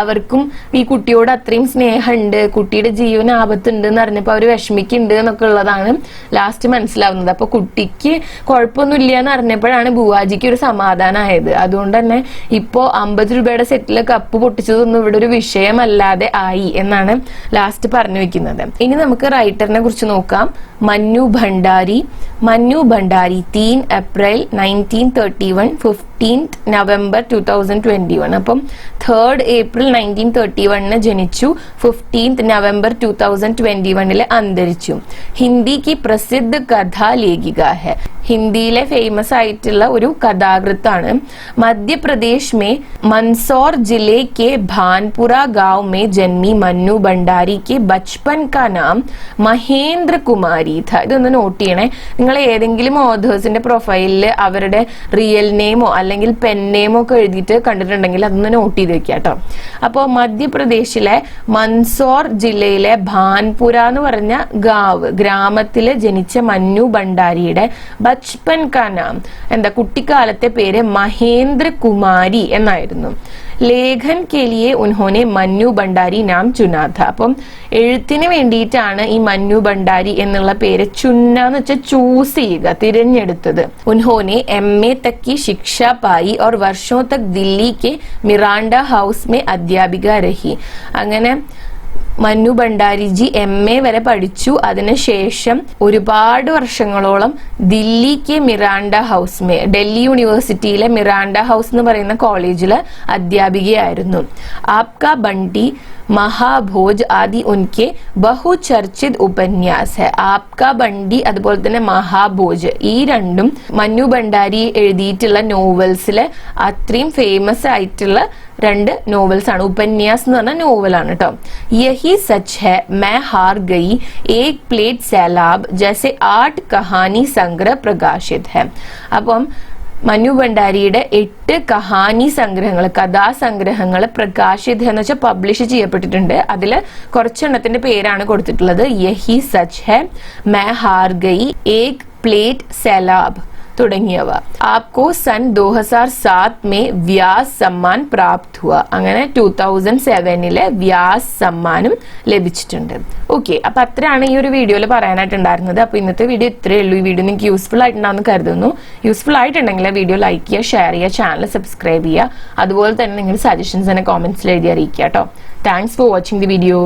അവർക്കും ഈ കുട്ടിയോട് അത്രയും സ്നേഹമുണ്ട്, കുട്ടിയുടെ ജീവന് ആപത്തുണ്ട് എന്ന് അറിഞ്ഞപ്പോൾ അവർ വിഷമിക്കുന്നുണ്ട് എന്നൊക്കെ ഉള്ളതാണ് ലാസ്റ്റ് മനസ്സിലാവുന്നത്. അപ്പൊ കുട്ടിക്ക് കുഴപ്പമൊന്നുമില്ല എന്ന് അറിഞ്ഞപ്പോഴാണ് ബുവാജിക്ക് ഒരു സമാധാനമായത്. അതുകൊണ്ട് തന്നെ ഇപ്പോ 50 രൂപയുടെ സെറ്റിലെ കപ്പ് പൊട്ടിച്ചതൊന്നും ഇവിടെ ഒരു വിഷയമല്ലാതെ ആയി എന്നാണ് ലാസ്റ്റ് പറഞ്ഞു വെക്കുന്നത്. ഇനി നമുക്ക് റൈറ്ററിനെ കുറിച്ച് നോക്കാം. മന്നു ഭണ്ഡാരി 3 ഏപ്രിൽ 1931, 15 നവംബർ 2021. അപ്പം 3 ഏപ്രിൽ 1931 ജനിച്ചു, 15 നവംബർ 2021 അന്തരിച്ചു. ഹിന്ദി की प्रसिद्ध कथा लेखिका है, ഹിന്ദിയിലെ ഫേമസ് ആയിട്ടുള്ള ഒരു കഥാകൃത്താണ്. മധ്യപ്രദേശ് में मंदसौर जिले के भानपुरा गांव में जन्मी मन्नू भंडारी के बचपन का नाम മഹേന്ദ്ര കുമാരി था. ഇതൊന്ന് നോട്ട് ചെയ്യണേ. നിങ്ങൾ ഏതെങ്കിലും ഓഥേഴ്സിന്റെ പ്രൊഫൈലിൽ അവരുടെ റിയൽ നെയിമോ അല്ലെങ്കിൽ പെൻ നെയിമോ ഒക്കെ എഴുതിയിട്ട് കണ്ടിട്ടുണ്ടെങ്കിൽ അതൊന്ന് നോട്ട് ചെയ്ത് വെക്കുക കേട്ടോ. അപ്പോൾ മധ്യപ്രദേശിലെ മൻസോർ ജില്ലയിലെ ഭാൻപുര എന്ന് പറഞ്ഞ ഗ്രാമത്തില് ജനിച്ച മന്നു ഭണ്ഡാരിയുടെ ബച്പൻ കാ നാം എന്താ, കുട്ടിക്കാലത്തെ പേര് മഹേന്ദ്ര കുമാരി എന്നായിരുന്നു. ലേഖൻ കെ ലിയെ ഉൻഹോനെ മന്നു ഭണ്ഡാരി നാം ചുനാ ഥ. അപ്പം എഴുത്തിന് വേണ്ടിയിട്ടാണ് ഈ മന്നു ഭണ്ഡാരി എന്നുള്ള പേര് ചുന്ന വെച്ചാൽ ചൂസ് ചെയ്യുക, തിരഞ്ഞെടുത്തത്. ഉൻഹോനെ MA तक की शिक्षा पाई और वर्षों तक दिल्ली के मिरांडा हाउस में अध्यापिका रही. അങ്ങനെ മന്നു ഭണ്ഡാരിജി MA വരെ പഠിച്ചു. അതിനുശേഷം ഒരുപാട് വർഷങ്ങളോളം ദില്ലിക്ക് മിറാണ്ട ഹൗസ് ഡൽഹി യൂണിവേഴ്സിറ്റിയിലെ മിറാണ്ട ഹൗസ് എന്ന് പറയുന്ന കോളേജില് അധ്യാപികയായിരുന്നു. ആപ്കാ ബണ്ടി മഹാഭോജ് ആദി ഉൻകെ ബഹുചർച്ചിത് ഉപന്യാസ് ഹെ. ആപ്കാ ബണ്ടി അതുപോലെ തന്നെ മഹാഭോജ്, ഈ രണ്ടും മനു ഭണ്ഡാരി എഴുതിയിട്ടുള്ള നോവൽസിലെ അത്രയും ഫേമസ് ആയിട്ടുള്ള രണ്ട് നോവൽസ് ആണ്. ഉപന്യാസ് എന്ന് പറഞ്ഞ നോവലാണ് കേട്ടോ. യഹി സച്ച് ഹെ, മൈ ഹാർ ഗയി, ഏക് പ്ലേറ്റ് സൈലാബ് ജൈസെ 8 കഹാനി സംഗ്രഹ പ്രകാശിത് ഹെ. അപ്പം മനു ഭണ്ഡാരിയുടെ 8 കഹാനി സംഗ്രഹങ്ങൾ, കഥാസംഗ്രഹങ്ങൾ പ്രകാശിത് എന്ന് വെച്ചാൽ പബ്ലിഷ് ചെയ്യപ്പെട്ടിട്ടുണ്ട്. അതിൽ കുറച്ചെണ്ണത്തിന്റെ പേരാണ് കൊടുത്തിട്ടുള്ളത്. യഹി സച്ച് ഹെ, മൈ ഹാർ ഗയി, ഏക് പ്ലേറ്റ് സൈലാബ് തുടങ്ങിയവ. ആപ്കോ സൺ 2007 में വ്യാസ് സമ്മാൻ പ്രാപ്ത് ഹുവ. അങ്ങനെ 2007 വ്യാസ് സമ്മാനം ലഭിച്ചിട്ടുണ്ട്. ഓക്കെ, അപ്പൊ അത്രയാണ് ഈ ഒരു വീഡിയോയിൽ പറയാനായിട്ടുണ്ടായിരുന്നത്. അപ്പൊ ഇന്നത്തെ വീഡിയോ ഇത്രയേ ഉള്ളൂ. ഈ വീഡിയോ നിങ്ങൾക്ക് യൂസ്ഫുൾ ആയിട്ടുണ്ടാവുമെന്ന് കരുതുന്നു. യൂസ്ഫുൾ ആയിട്ടുണ്ടെങ്കിൽ വീഡിയോ ലൈക്ക് ചെയ്യുക, ഷെയർ ചെയ്യുക, ചാനൽ സബ്സ്ക്രൈബ് ചെയ്യുക. അതുപോലെ തന്നെ നിങ്ങളുടെ സജഷൻസ് തന്നെ കോമെന്റ്സിൽ എഴുതി അറിയിക്കുക കേട്ടോ. Thanks for watching the video.